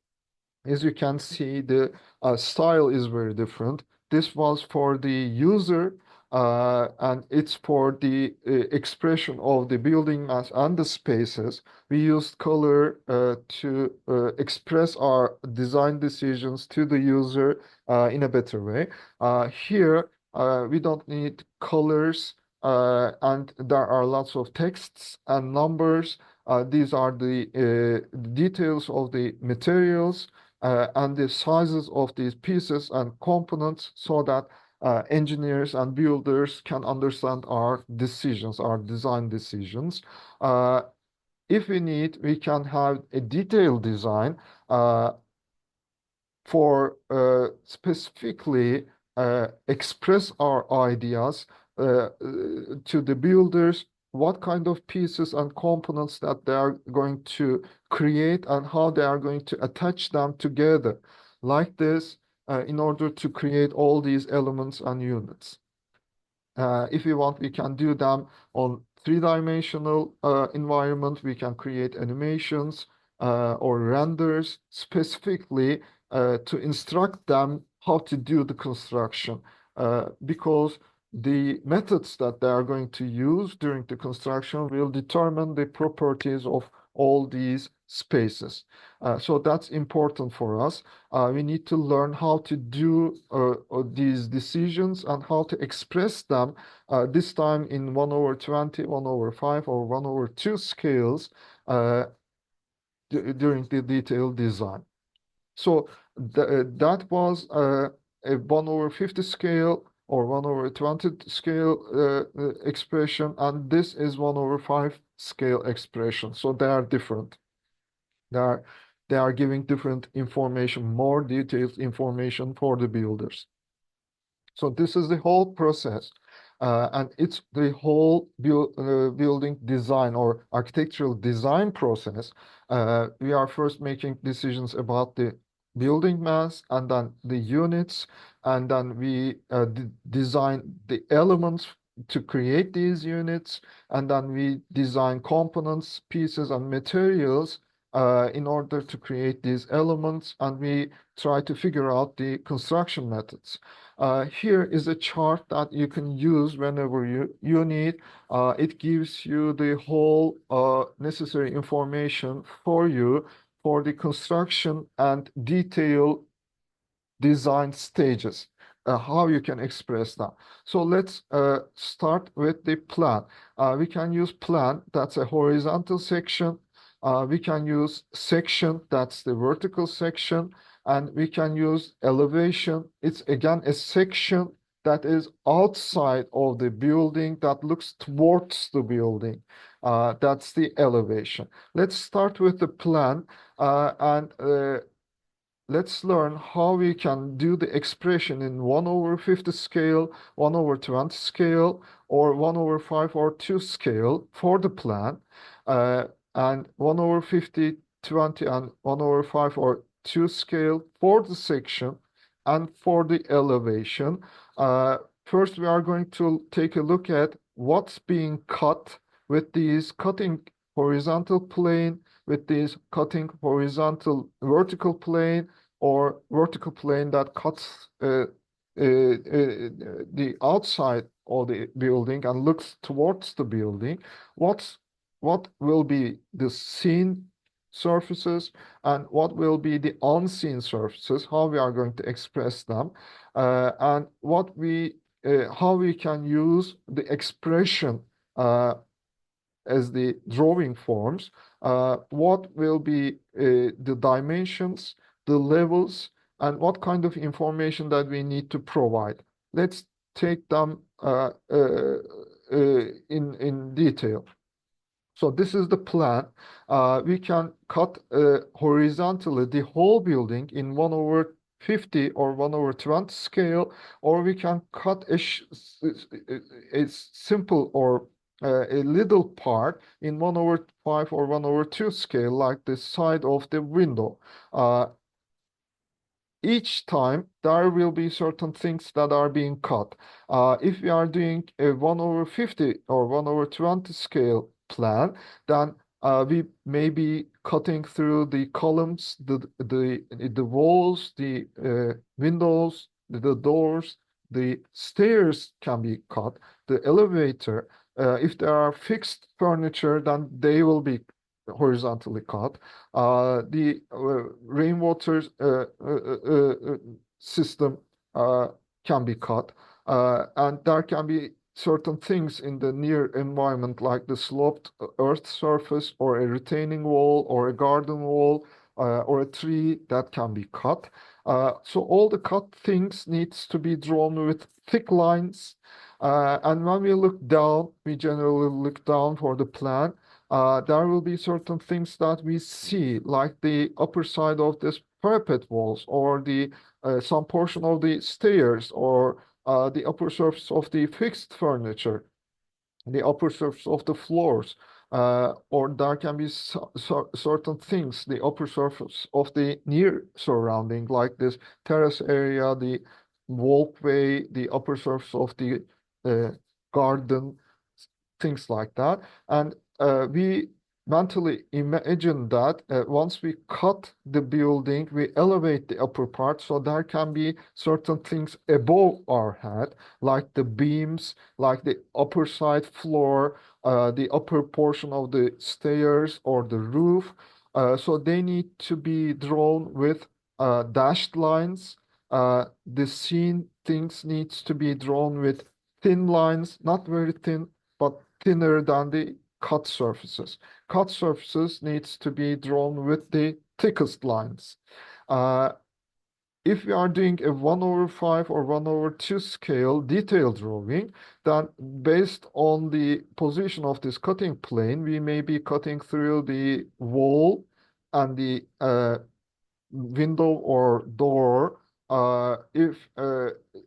as you can see, the style is very different. This was for the user, and it's for the expression of the building mass and the spaces. We used color to express our design decisions to the user in a better way. Here, we don't need colors, and there are lots of texts and numbers. These are the details of the materials and the sizes of these pieces and components so that engineers and builders can understand our decisions, our design decisions. If we need, we can have a detailed design for specifically express our ideas to the builders, what kind of pieces and components that they are going to create and how they are going to attach them together like this in order to create all these elements and units. If we want, we can do them on three-dimensional environment. We can create animations or renders specifically to instruct them how to do the construction because the methods that they are going to use during the construction will determine the properties of all these spaces. So that's important for us. We need to learn how to do these decisions and how to express them, this time in 1/20, 1/5, or 1/2 scales during the detailed design. So that was a 1/50 scale or 1/20 scale expression, and this is 1/5 scale expression. So they are different. They are they are giving different information, more detailed information for the builders. So this is the whole process, and it's the whole building design or architectural design process. We are first making decisions about the building mass and then the units, and then we design the elements to create these units, and then we design components, pieces, and materials in order to create these elements, and we try to figure out the construction methods. Here is a chart that you can use whenever you need. It gives you the whole necessary information for you for the construction and detail design stages, how you can express that. So let's start with the plan. We can use plan, that's a horizontal section. We can use section, that's the vertical section. And we can use elevation. It's again a section that is outside of the building that looks towards the building. That's the elevation. Let's start with the plan and let's learn how we can do the expression in 1 over 50 scale, 1 over 20 scale, or 1 over 5 or 2 scale for the plan. And 1 over 50, 20, and 1 over 5 or 2 scale for the section and for the elevation. First, we are going to take a look at what's being cut with these cutting horizontal plane, with this cutting horizontal vertical plane, or vertical plane that cuts the outside of the building and looks towards the building. What will be the seen surfaces and what will be the unseen surfaces, how we are going to express them, and how we can use the expression as the drawing forms, what will be the dimensions, the levels, and what kind of information that we need to provide. Let's take them in detail. So this is the plan. We can cut horizontally the whole building in 1 over 50 or 1 over 20 scale, or we can cut a simple or a little part in 1 over 5 or 1 over 2 scale, like the side of the window. Each time there will be certain things that are being cut. If we are doing a 1 over 50 or 1 over 20 scale plan, then we may be cutting through the columns, the walls, the windows, the doors, the stairs can be cut, the elevator. If there are fixed furniture, then they will be horizontally cut. The rainwater system can be cut, and there can be certain things in the near environment like the sloped earth surface or a retaining wall or a garden wall or a tree that can be cut. So all the cut things needs to be drawn with thick lines. And when we look down, we generally look down for the plan. There will be certain things that we see, like the upper side of this parapet walls, or the some portion of the stairs, or the upper surface of the fixed furniture, the upper surface of the floors, or there can be certain things, the upper surface of the near surrounding, like this terrace area, the walkway, the upper surface of the uh, garden, things like that. And we mentally imagine that once we cut the building, we elevate the upper part, so there can be certain things above our head, like the beams, like the upper side floor, the upper portion of the stairs or the roof. So they need to be drawn with dashed lines. The seen things needs to be drawn with thin lines, not very thin, but thinner than the cut surfaces. Cut surfaces needs to be drawn with the thickest lines. Uh, if we are doing a 1 over 5 or 1 over 2 scale detail drawing, then based on the position of this cutting plane, we may be cutting through the wall and the window or door if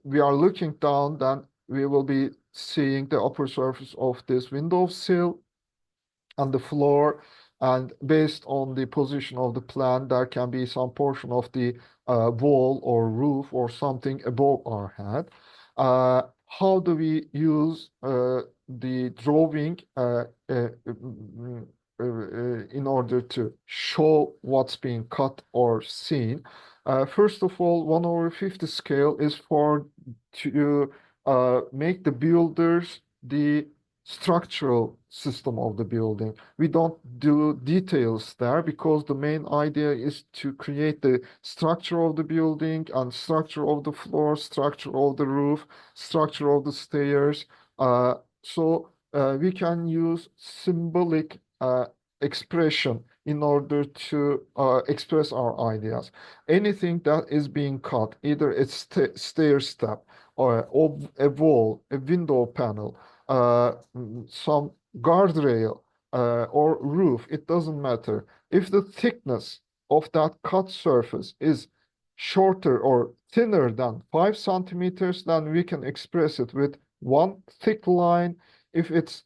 we are looking down, then we will be seeing the upper surface of this window sill and the floor. And based on the position of the plan, there can be some portion of the wall or roof or something above our head. How do we use the drawing in order to show what's being cut or seen? First of all, 1/50 scale is for to make the builders the structural system of the building. We don't do details there because the main idea is to create the structure of the building and structure of the floor, structure of the roof, structure of the stairs. We can use symbolic expression in order to express our ideas. Anything that is being cut, either a stair step or a wall, a window panel, some guardrail or roof, it doesn't matter. If the thickness of that cut surface is shorter or thinner than 5 centimeters, then we can express it with one thick line. If it's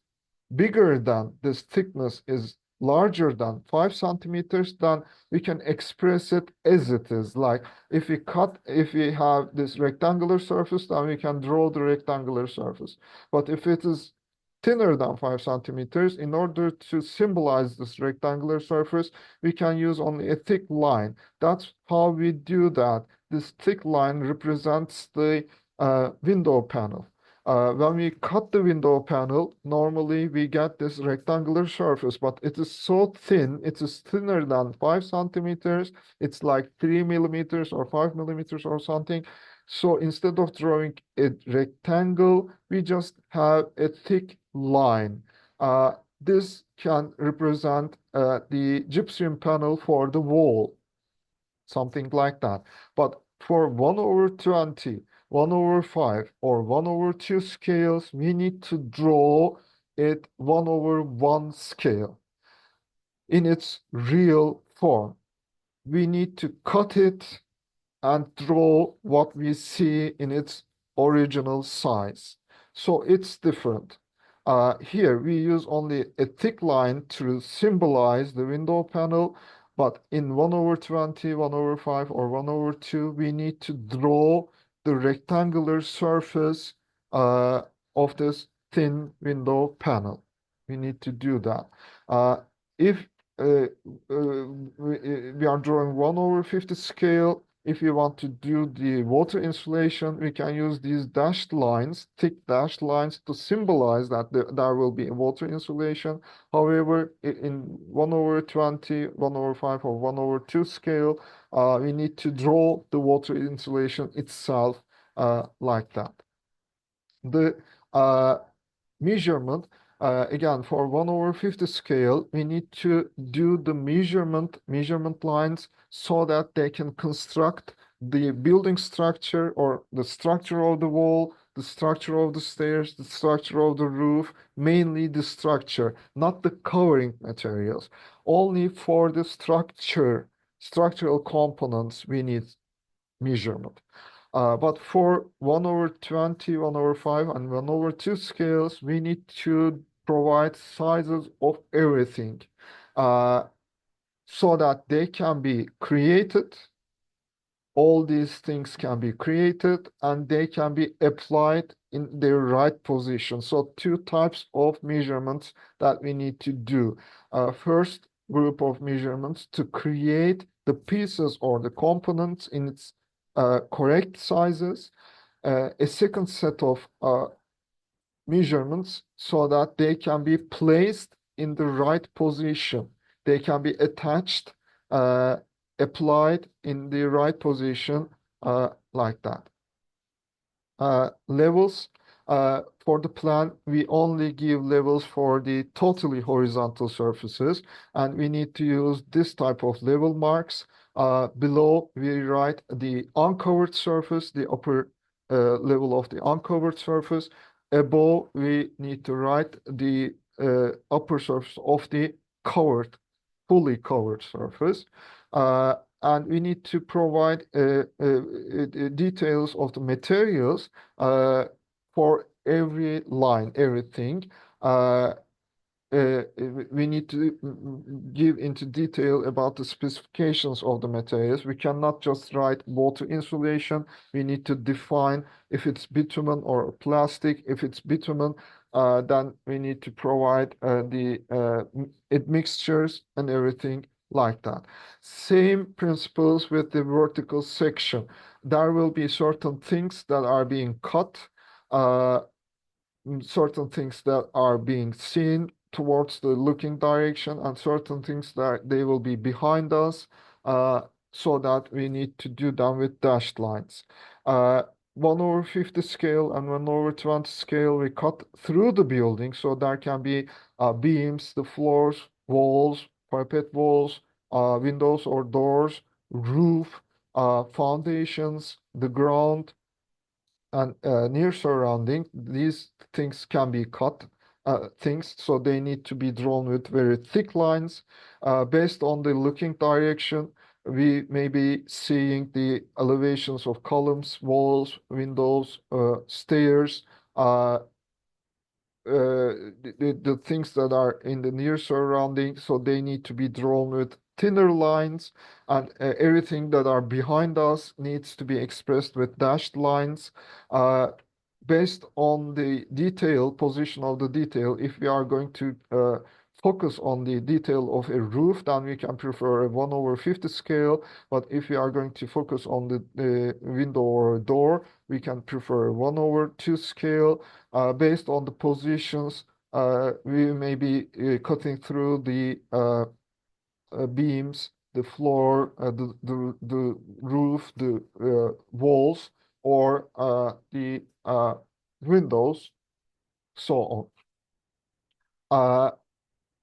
bigger than this thickness is larger than 5 centimeters, then we can express it as it is. Like if we have this rectangular surface, then we can draw the rectangular surface. But if it is thinner than 5 centimeters, in order to symbolize this rectangular surface, we can use only a thick line. That's how we do that. This thick line represents the window panel. When we cut the window panel, normally we get this rectangular surface, but it is so thin, it is thinner than 5 centimeters. It's like 3 millimeters or 5 millimeters or something. So instead of drawing a rectangle, we just have a thick line. This can represent the gypsum panel for the wall, something like that. But for 1/20, 1/5, or 1/2 scales, we need to draw it 1/1 scale in its real form. We need to cut it and draw what we see in its original size. So it's different. Here we use only a thick line to symbolize the window panel, but in 1/20, 1/5, or 1/2, we need to draw the rectangular surface of this thin window panel. We need to do that. If we are drawing 1/50 scale, if you want to do the water insulation, we can use these dashed lines, thick dashed lines, to symbolize that there will be a water insulation. However, in 1/20, 1/5, or 1/2 scale, we need to draw the water insulation itself like that. The measurement, again, for 1/50 scale, we need to do the measurement lines so that they can construct the building structure or the structure of the wall, the structure of the stairs, the structure of the roof, mainly the structure, not the covering materials. Only for the structural components, we need measurement. But for 1/20, 1/5, and 1/2 scales, we need to provide sizes of everything so that they can be created. All these things can be created and they can be applied in their right position. So two types of measurements that we need to do. First group of measurements to create the pieces or the components in its correct sizes. A second set of measurements so that they can be placed in the right position. They can be attached, applied in the right position like that. Levels. For the plan, we only give levels for the totally horizontal surfaces, and we need to use this type of level marks. Below, we write the uncovered surface, the upper level of the uncovered surface. Above, we need to write the upper surface of the fully covered surface. and we need to provide details of the materials for every line, everything. Uh, we need to give into detail about the specifications of the materials. We cannot just write water insulation. We need to define if it's bitumen or plastic. If it's bitumen, then we need to provide the mixtures and everything like that. Same principles with the vertical section. There will be certain things that are being cut. Uh, Certain things that are being seen towards the looking direction and certain things that they will be behind us, uh, so that we need to do them with dashed lines. Uh, 1/50 scale and 1/20 scale, we cut through the building, so there can be beams, the floors, walls, parapet walls, windows or doors, roof, foundations, the ground, and near surrounding. These things can be cut things, so they need to be drawn with very thick lines. Based on the looking direction, we may be seeing the elevations of columns, walls, windows, stairs, the things that are in the near surrounding, so they need to be drawn with thinner lines, and everything that are behind us needs to be expressed with dashed lines. Based on the detail, position of the detail, if we are going to focus on the detail of a roof, then we can prefer a 1/50 scale. But if we are going to focus on the window or a door, we can prefer a 1/2 scale. Based on the positions, we may be cutting through the beams, the floor, the roof, the walls, or the windows, so on.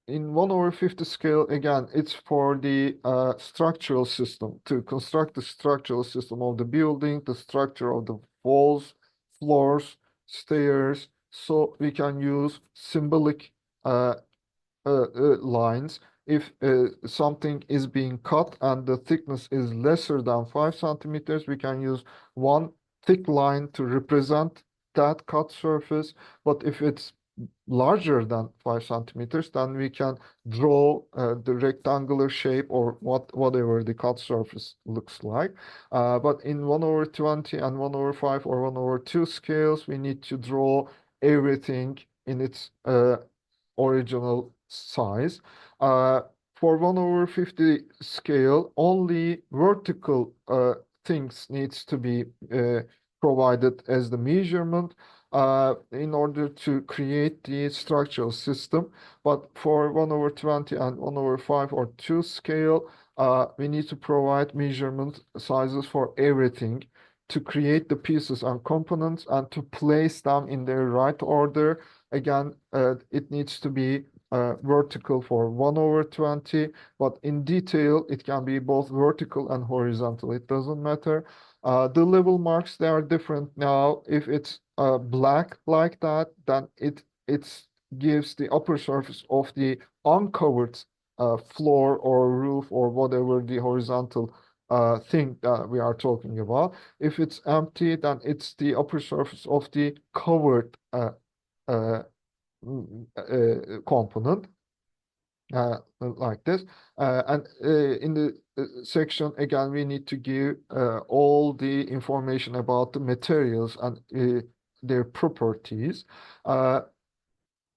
In 1/50 scale, again, it's for the structural system, to construct the structural system of the building, the structure of the walls, floors, stairs. So we can use symbolic uh, lines. If something is being cut and the thickness is lesser than 5 centimeters, we can use one thick line to represent that cut surface. But if it's larger than 5 centimeters, then we can draw the rectangular shape or whatever the cut surface looks like. But in 1/20 and 1/5 or 1/2 scales, we need to draw everything in its original size. For 1/50 scale, only vertical things needs to be provided as the measurement in order to create the structural system. But for 1/20 and 1/5 or 2 scale, we need to provide measurement sizes for everything to create the pieces and components and to place them in their right order. Again, it needs to be vertical for 1/20, but in detail, it can be both vertical and horizontal. It doesn't matter. The level marks, they are different now. If it's black like that, then it gives the upper surface of the uncovered floor or roof or whatever the horizontal thing that we are talking about. If it's empty, then it's the upper surface of the covered uh, component, like this. And in the section, again, we need to give all the information about the materials and their properties. The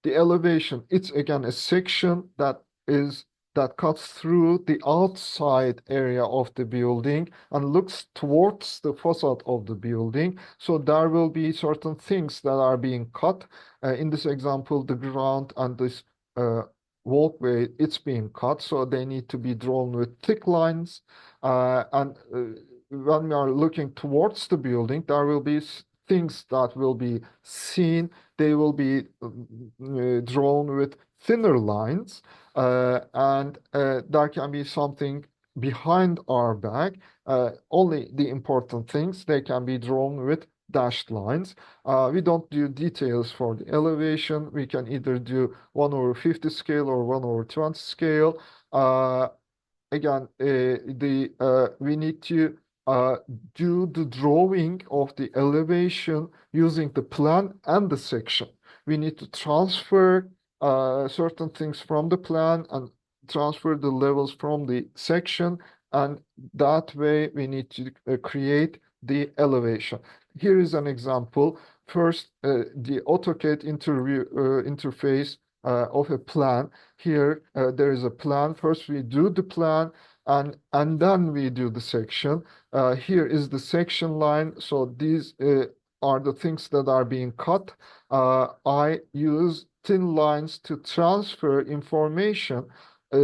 elevation, it's again a section that cuts through the outside area of the building and looks towards the facade of the building. So there will be certain things that are being cut. In this example, the ground and this walkway, it's being cut, so they need to be drawn with thick lines. And when we are looking towards the building, there will be things that will be seen. They will be drawn with thinner lines, and there can be something behind our back. Only the important things, they can be drawn with dashed lines. We don't do details for the elevation. We can either do 1/50 scale or 1/20 scale. again, we need to uh, do the drawing of the elevation using the plan and the section. We need to transfer certain things from the plan and transfer the levels from the section, and that way we need to create the elevation. Here is an example. First, the AutoCAD interface of a plan. Here, there is a plan. First, we do the plan, and then we do the section. Here is the section line. So these are the things that are being cut. I use thin lines to transfer information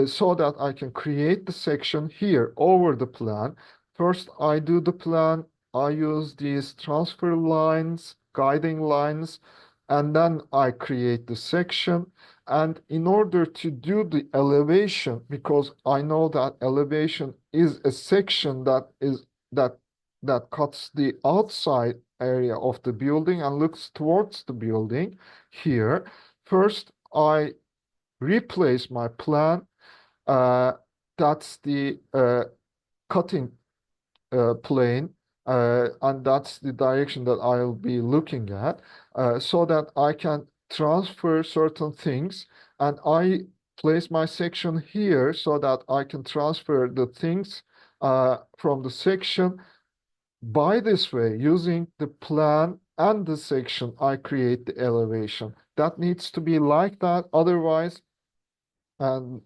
so that I can create the section here over the plan. First, I do the plan. I use these transfer lines, guiding lines, and then I create the section. And in order to do the elevation, because I know that elevation is a section that that cuts the outside area of the building and looks towards the building here. First, I replace my plan. Uh, that's the cutting plane, and that's the direction that I'll be looking at, so that I can transfer certain things, and I place my section here so that I can transfer the things from the section. By this way, using the plan and the section, I create the elevation. That needs to be like that, otherwise and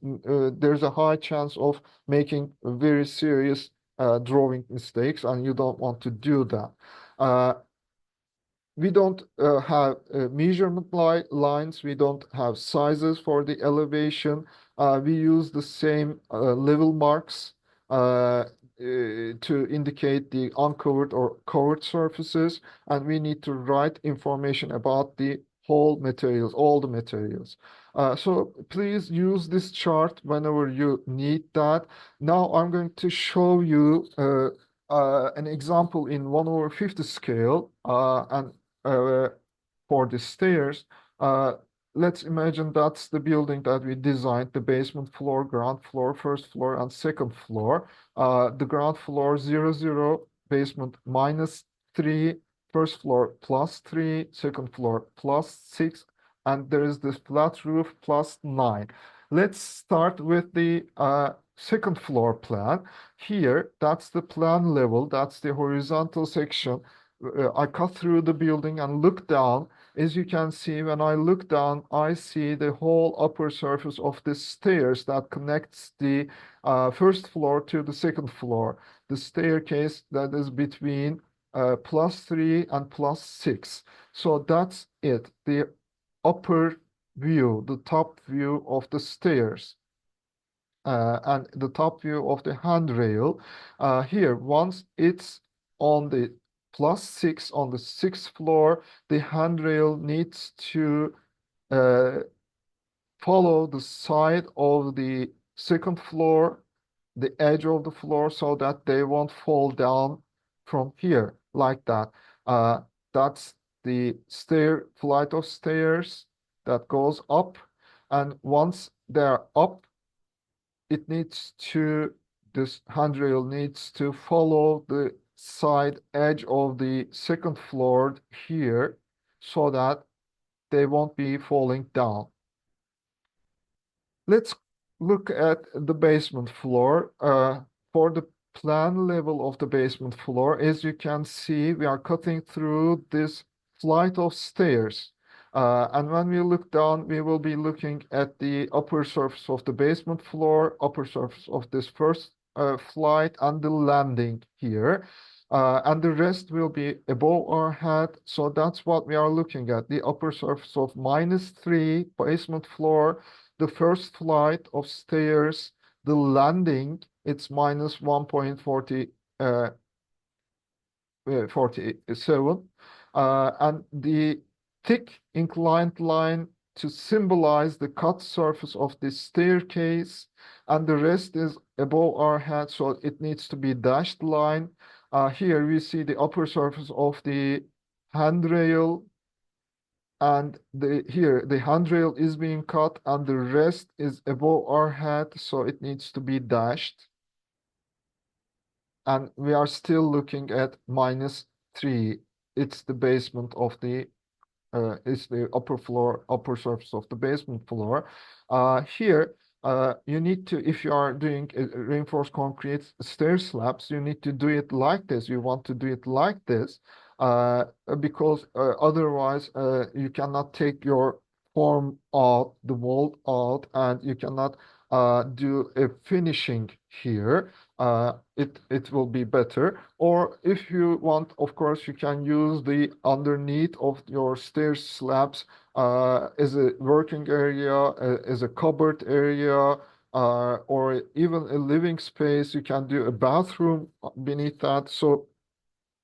there's a high chance of making very serious drawing mistakes, and you don't want to do that. Uh, we don't have measurement lines. We don't have sizes for the elevation. We use the same level marks to indicate the uncovered or covered surfaces, and we need to write information about the whole materials, all the materials. So please use this chart whenever you need that. Now I'm going to show you an example in 1/50 scale, and uh, for the stairs. Uh, let's imagine that's the building that we designed, the basement floor, ground floor, first floor, and second floor. The ground floor 0, 0, basement -3, first floor +3, second floor +6, and there is this flat roof +9. Let's start with the second floor plan. Here, that's the plan level, that's the horizontal section. I cut through the building and look down. As you can see, when I look down, I see the whole upper surface of the stairs that connects the first floor to the second floor. The staircase that is between +3 and +6. So that's it, the upper view, the top view of the stairs. And the top view of the handrail. Here, once it's on the +6 on the sixth floor, the handrail needs to uh, follow the side of the second floor, the edge of the floor, so that they won't fall down from here like that. That's the flight of stairs that goes up, and once they're up, it needs to, this handrail needs to follow the side edge of the second floor here so that they won't be falling down. Let's look at the basement floor. For the plan level of the basement floor, as you can see, we are cutting through this flight of stairs. And when we look down, we will be looking at the upper surface of the basement floor, upper surface of this first flight, and the landing here. And the rest will be above our head. So that's what we are looking at, the upper surface of -3 basement floor, the first flight of stairs, the landing, it's -1.40 47, and the thick inclined line to symbolize the cut surface of the staircase, and the rest is above our head, so it needs to be dashed line. Here we see the upper surface of the handrail, and here the handrail is being cut, and the rest is above our head, so it needs to be dashed. and we are still looking at -3. It's the basement of the is the upper floor, upper surface of the basement floor. Here, you need to, if you are doing reinforced concrete stair slabs, you need to do it like this. You want to do it like this, uh, because otherwise you cannot take your form out, the wall out, and you cannot do a finishing here. It will be better. Or if you want, of course, you can use the underneath of your stair slabs as a working area, as a cupboard area, or even a living space. You can do a bathroom beneath that. So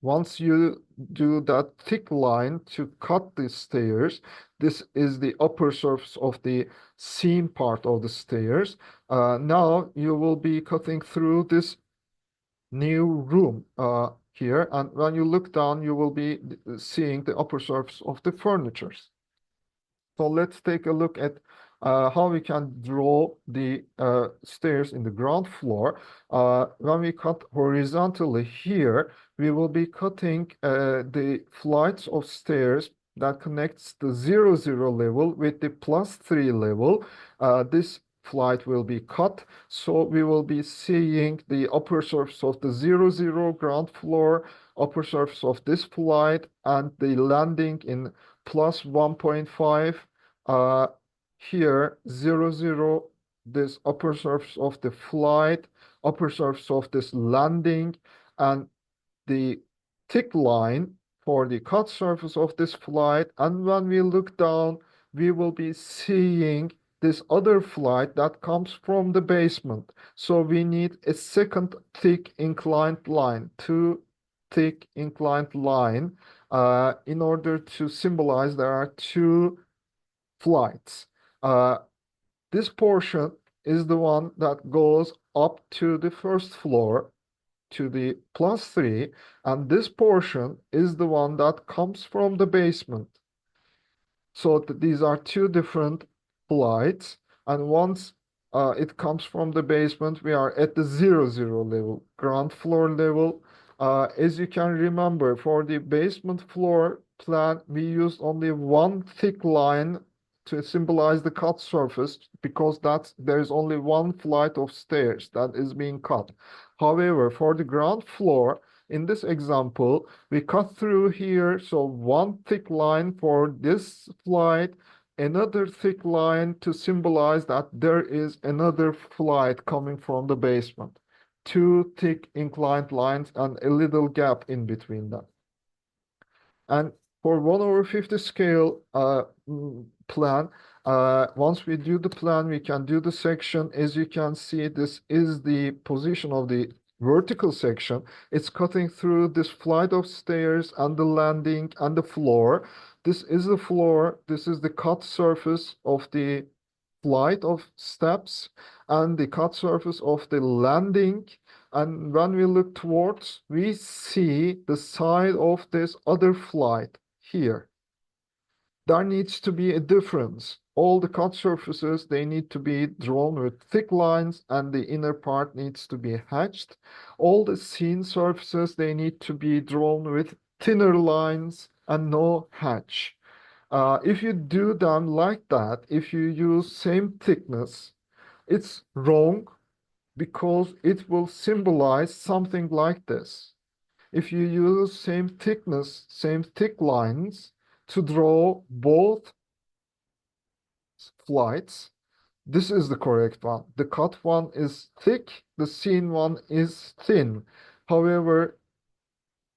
once you do that thick line to cut the stairs, this is the upper surface of the seam part of the stairs. Now you will be cutting through this new room here, and when you look down, you will be seeing the upper surface of the furniture. So let's take a look at how we can draw the stairs in the ground floor. When we cut horizontally here, we will be cutting the flights of stairs that connects the 0, 0 level with the +3 level. This flight will be cut, so we will be seeing the upper surface of the 0, 0 ground floor, upper surface of this flight, and the landing in +1.5. uh, Here 0, 0, this upper surface of the flight, upper surface of this landing, and the thick line for the cut surface of this flight. And when we look down, we will be seeing this other flight that comes from the basement. So we need a second thick inclined line, two thick inclined line, in order to symbolize there are two flights. Uh, this portion is the one that goes up to the first floor to the +3, and this portion is the one that comes from the basement. So these are two different flights, and once it comes from the basement, we are at the 0, 0 level, ground floor level. As you can remember, for the basement floor plan, we used only one thick line to symbolize the cut surface because there's only one flight of stairs that is being cut. However, for the ground floor, in this example, we cut through here, so one thick line for this flight, another thick line to symbolize that there is another flight coming from the basement. Two thick inclined lines and a little gap in between them. And for 1/50 scale plan, once we do the plan, we can do the section. As you can see, this is the position of the vertical section. It's cutting through this flight of stairs and the landing and the floor. This is the floor. This is the cut surface of the flight of steps and the cut surface of the landing. And when we look towards, we see the side of this other flight here. There needs to be a difference. All the cut surfaces, they need to be drawn with thick lines and the inner part needs to be hatched. All the seam surfaces, they need to be drawn with thinner lines and no hatch. If you do them like that, if you use same thickness, it's wrong because it will symbolize something like this. If you use same thickness, same thick lines to draw both flights, this is the correct one. The cut one is thick, the seam one is thin. However,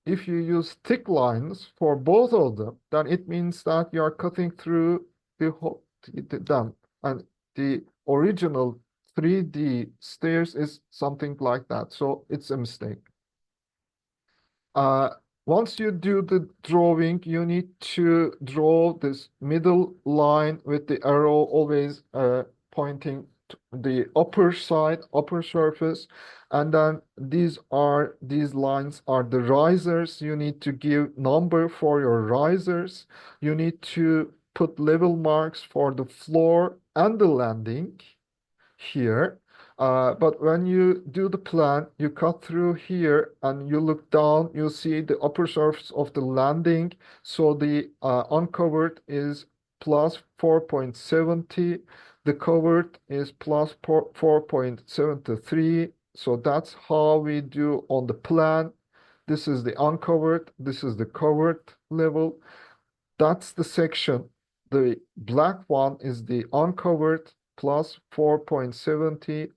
if you use thick lines for both of them, then it means that you are cutting through them. And the original 3D stairs is something like that. So it's a mistake. Uh, Once you do the drawing, you need to draw this middle line with the arrow always pointing to the upper side, upper surface. And then these lines are the risers. You need to give number for your risers. You need to put level marks for the floor and the landing here. But when you do the plan, you cut through here and you look down, you see the upper surface of the landing. So the uncovered is plus 4.70. The covered is plus 4.73. So that's how we do on the plan. This is the uncovered. This is the covered level. That's the section. The black one is the uncovered plus 4.70.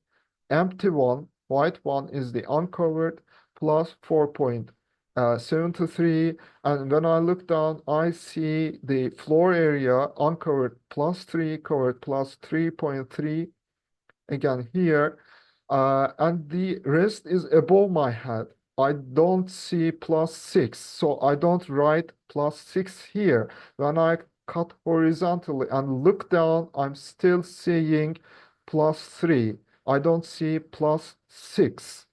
Empty one, white one is the uncovered plus 4.73. And when I look down, I see the floor area uncovered plus 3, covered plus 3.3 again here, and the rest is above my head. I don't see plus 6, so I don't write plus 6 here. When I cut horizontally and look down, I'm still seeing plus 3. I don't see plus 6.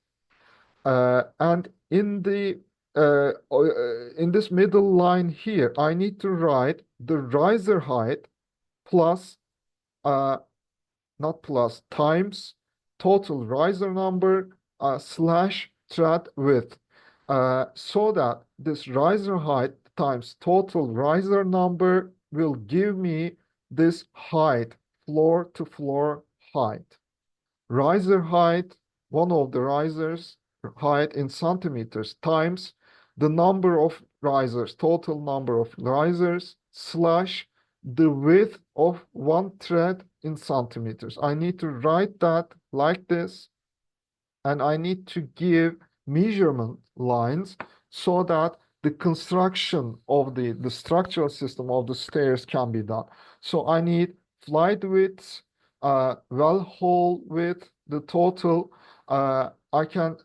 And in this middle line here, I need to write the riser height plus uh, not plus, times total riser number slash tread width. So that this riser height times total riser number will give me this height, floor to floor height. Riser height, one of the risers height in centimeters times the number of risers, total number of risers slash the width of one thread in centimeters. I need to write that like this, and I need to give measurement lines so that the construction of the structural system of the stairs can be done. So I need flight width, well hole width, the total. I can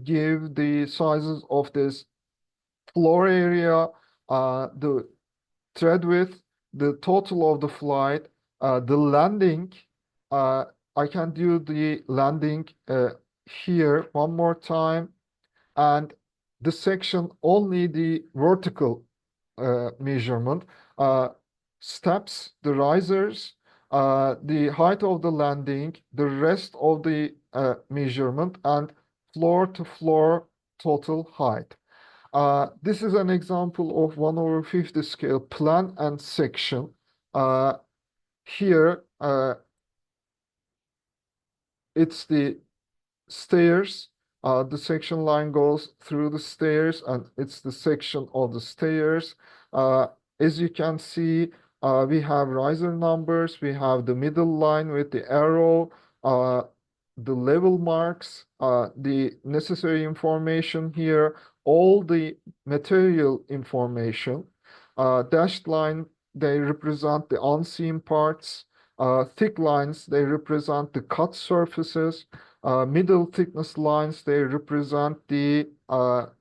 give the sizes of this floor area, the thread width, the total of the flight, the landing. Uh, I can do the landing here one more time, and the section only the vertical measurement, uh, steps, the risers, the height of the landing, the rest of the measurement, and floor to floor total height. This is an example of 1/50 scale plan and section. Here, it's the stairs. The section line goes through the stairs, and it's the section of the stairs. As you can see, we have riser numbers. We have the middle line with the arrow, the level marks, the necessary information here, all the material information. Dashed line, they represent the unseen parts. Thick lines, they represent the cut surfaces. Middle thickness lines, they represent the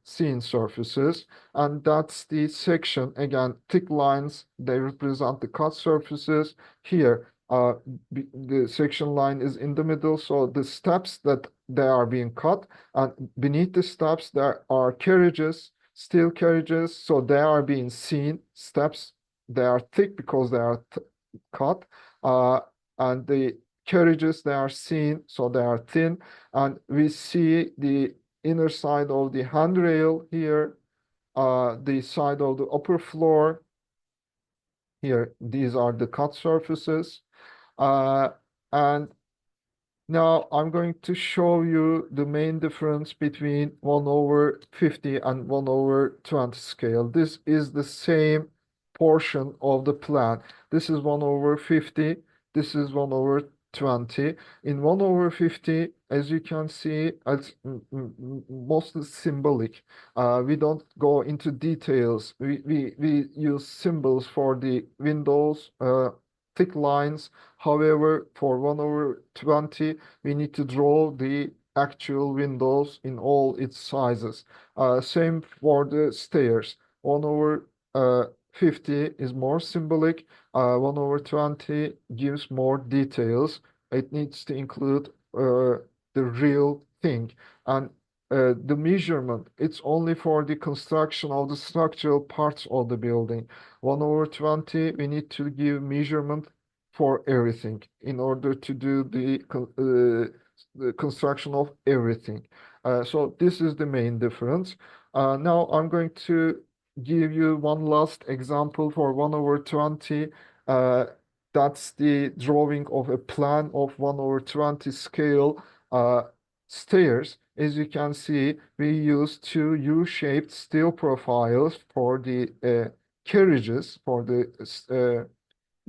seen surfaces. And that's the section. Again, thick lines, they represent the cut surfaces. Here, the section line is in the middle, so the steps that they are being cut, and beneath the steps there are carriages, steel carriages, so they are being seen. Steps, they are thick because they are cut, and the carriages, they are seen, so they are thin, and we see the inner side of the handrail here, the side of the upper floor here. These are the cut surfaces. And now I'm going to show you the main difference between 1/50 and 1/20 scale. This is the same portion of the plan. This is 1/50. This is 1/20. In 1/50, as you can see, it's mostly symbolic. We don't go into details. We use symbols for the windows, thick lines. However, for 1/20, we need to draw the actual windows in all its sizes. Same for the stairs. 1/50 is more symbolic. 1/20 gives more details. It needs to include the real thing. And the measurement, it's only for the construction of the structural parts of the building. 1/20, we need to give measurement for everything in order to do the construction of everything. So this is the main difference. Now I'm going to give you one last example for 1/20. Uh, that's the drawing of a plan of 1/20 scale stairs. As you can see, we use two U-shaped steel profiles for the carriages, for the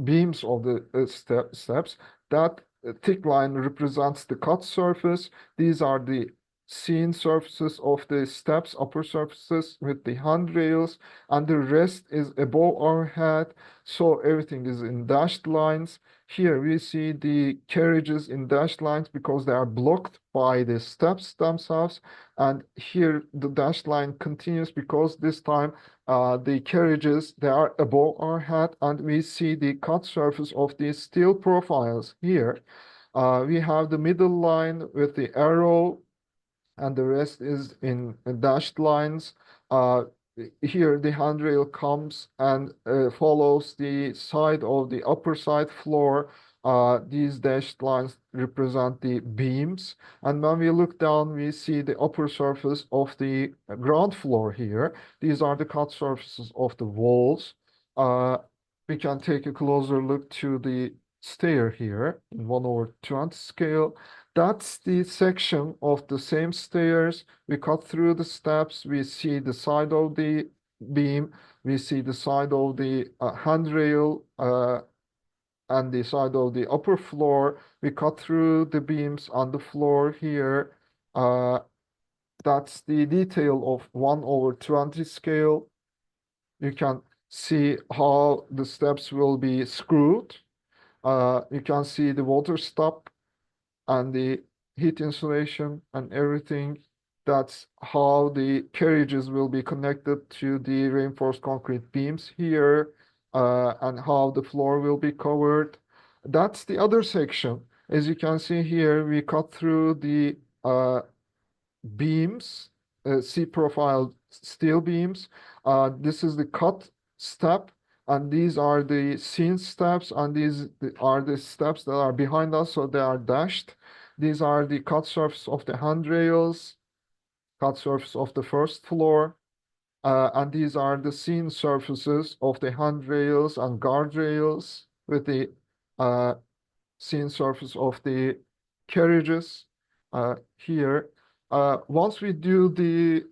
beams of the steps. That thick line represents the cut surface. These are the seen surfaces of the steps, upper surfaces with the handrails, and the rest is above our head. So everything is in dashed lines. Here we see the carriages in dashed lines because they are blocked by the steps themselves. And here the dashed line continues because this time the carriages, they are above our head, and we see the cut surface of these steel profiles here. We have the middle line with the arrow, and the rest is in dashed lines. Uh, Here the handrail comes and follows the side of the upper side floor. These dashed lines represent the beams. And when we look down, we see the upper surface of the ground floor here. These are the cut surfaces of the walls. Uh, we can take a closer look to the stair here in 1/20 scale. That's the section of the same stairs. We cut through the steps. We see the side of the beam. We see the side of the handrail and the side of the upper floor. We cut through the beams on the floor here. Uh, that's the detail of 1/20 scale. You can see how the steps will be screwed. You can see the water stop and the heat insulation and everything. That's how the carriages will be connected to the reinforced concrete beams here, and how the floor will be covered. That's the other section. As you can see here, we cut through the beams, C-profile steel beams. This is the cut step, and these are the seen steps, and these are the steps that are behind us, so they are dashed. These are the cut surface of the handrails, cut surface of the first floor, and these are the seen surfaces of the handrails and guardrails with the uh, seen surface of the carriages here. Once we do the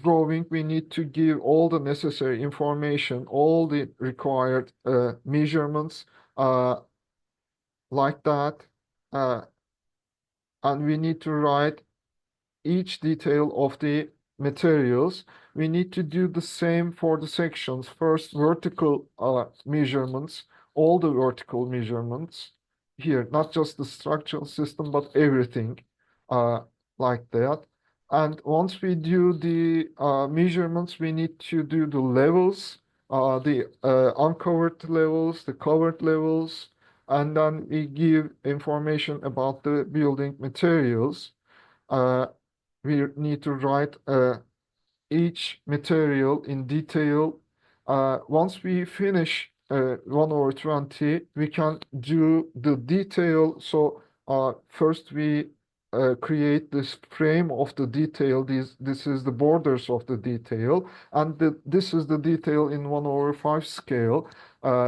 drawing, we need to give all the necessary information, all the required measurements like that. Uh, and we need to write each detail of the materials. We need to do the same for the sections. First, vertical measurements, all the vertical measurements here, not just the structural system, but everything uh, like that. And once we do the measurements, we need to do the levels, the uncovered levels, the covered levels, and then we give information about the building materials. Uh, we need to write each material in detail. Once we finish 1/20, we can do the detail. So first we create this frame of the detail. This is the borders of the detail, and this is the detail in 1/5 scale.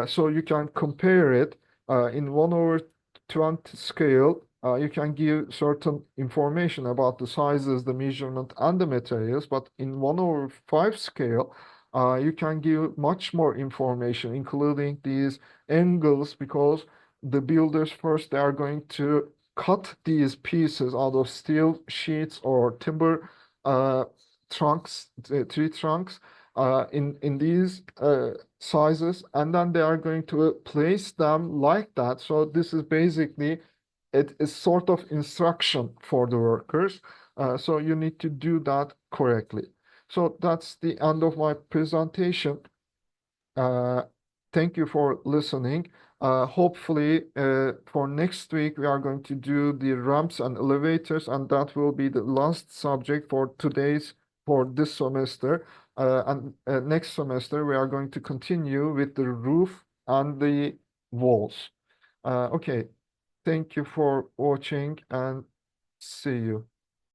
So you can compare it in 1/20 scale. You can give certain information about the sizes, the measurement, and the materials, but in 1/5 scale, you can give much more information, including these angles, because the builders first they are going to cut these pieces out of steel sheets or timber trunks, tree trunks, in these sizes, and then they are going to place them like that. So this is basically it is sort of instruction for the workers. So you need to do that correctly. So that's the end of my presentation. Uh, Thank you for listening. Hopefully, for next week, we are going to do the ramps and elevators, and that will be the last subject for this semester. And next semester, we are going to continue with the roof and the walls. Okay, thank you for watching and see you.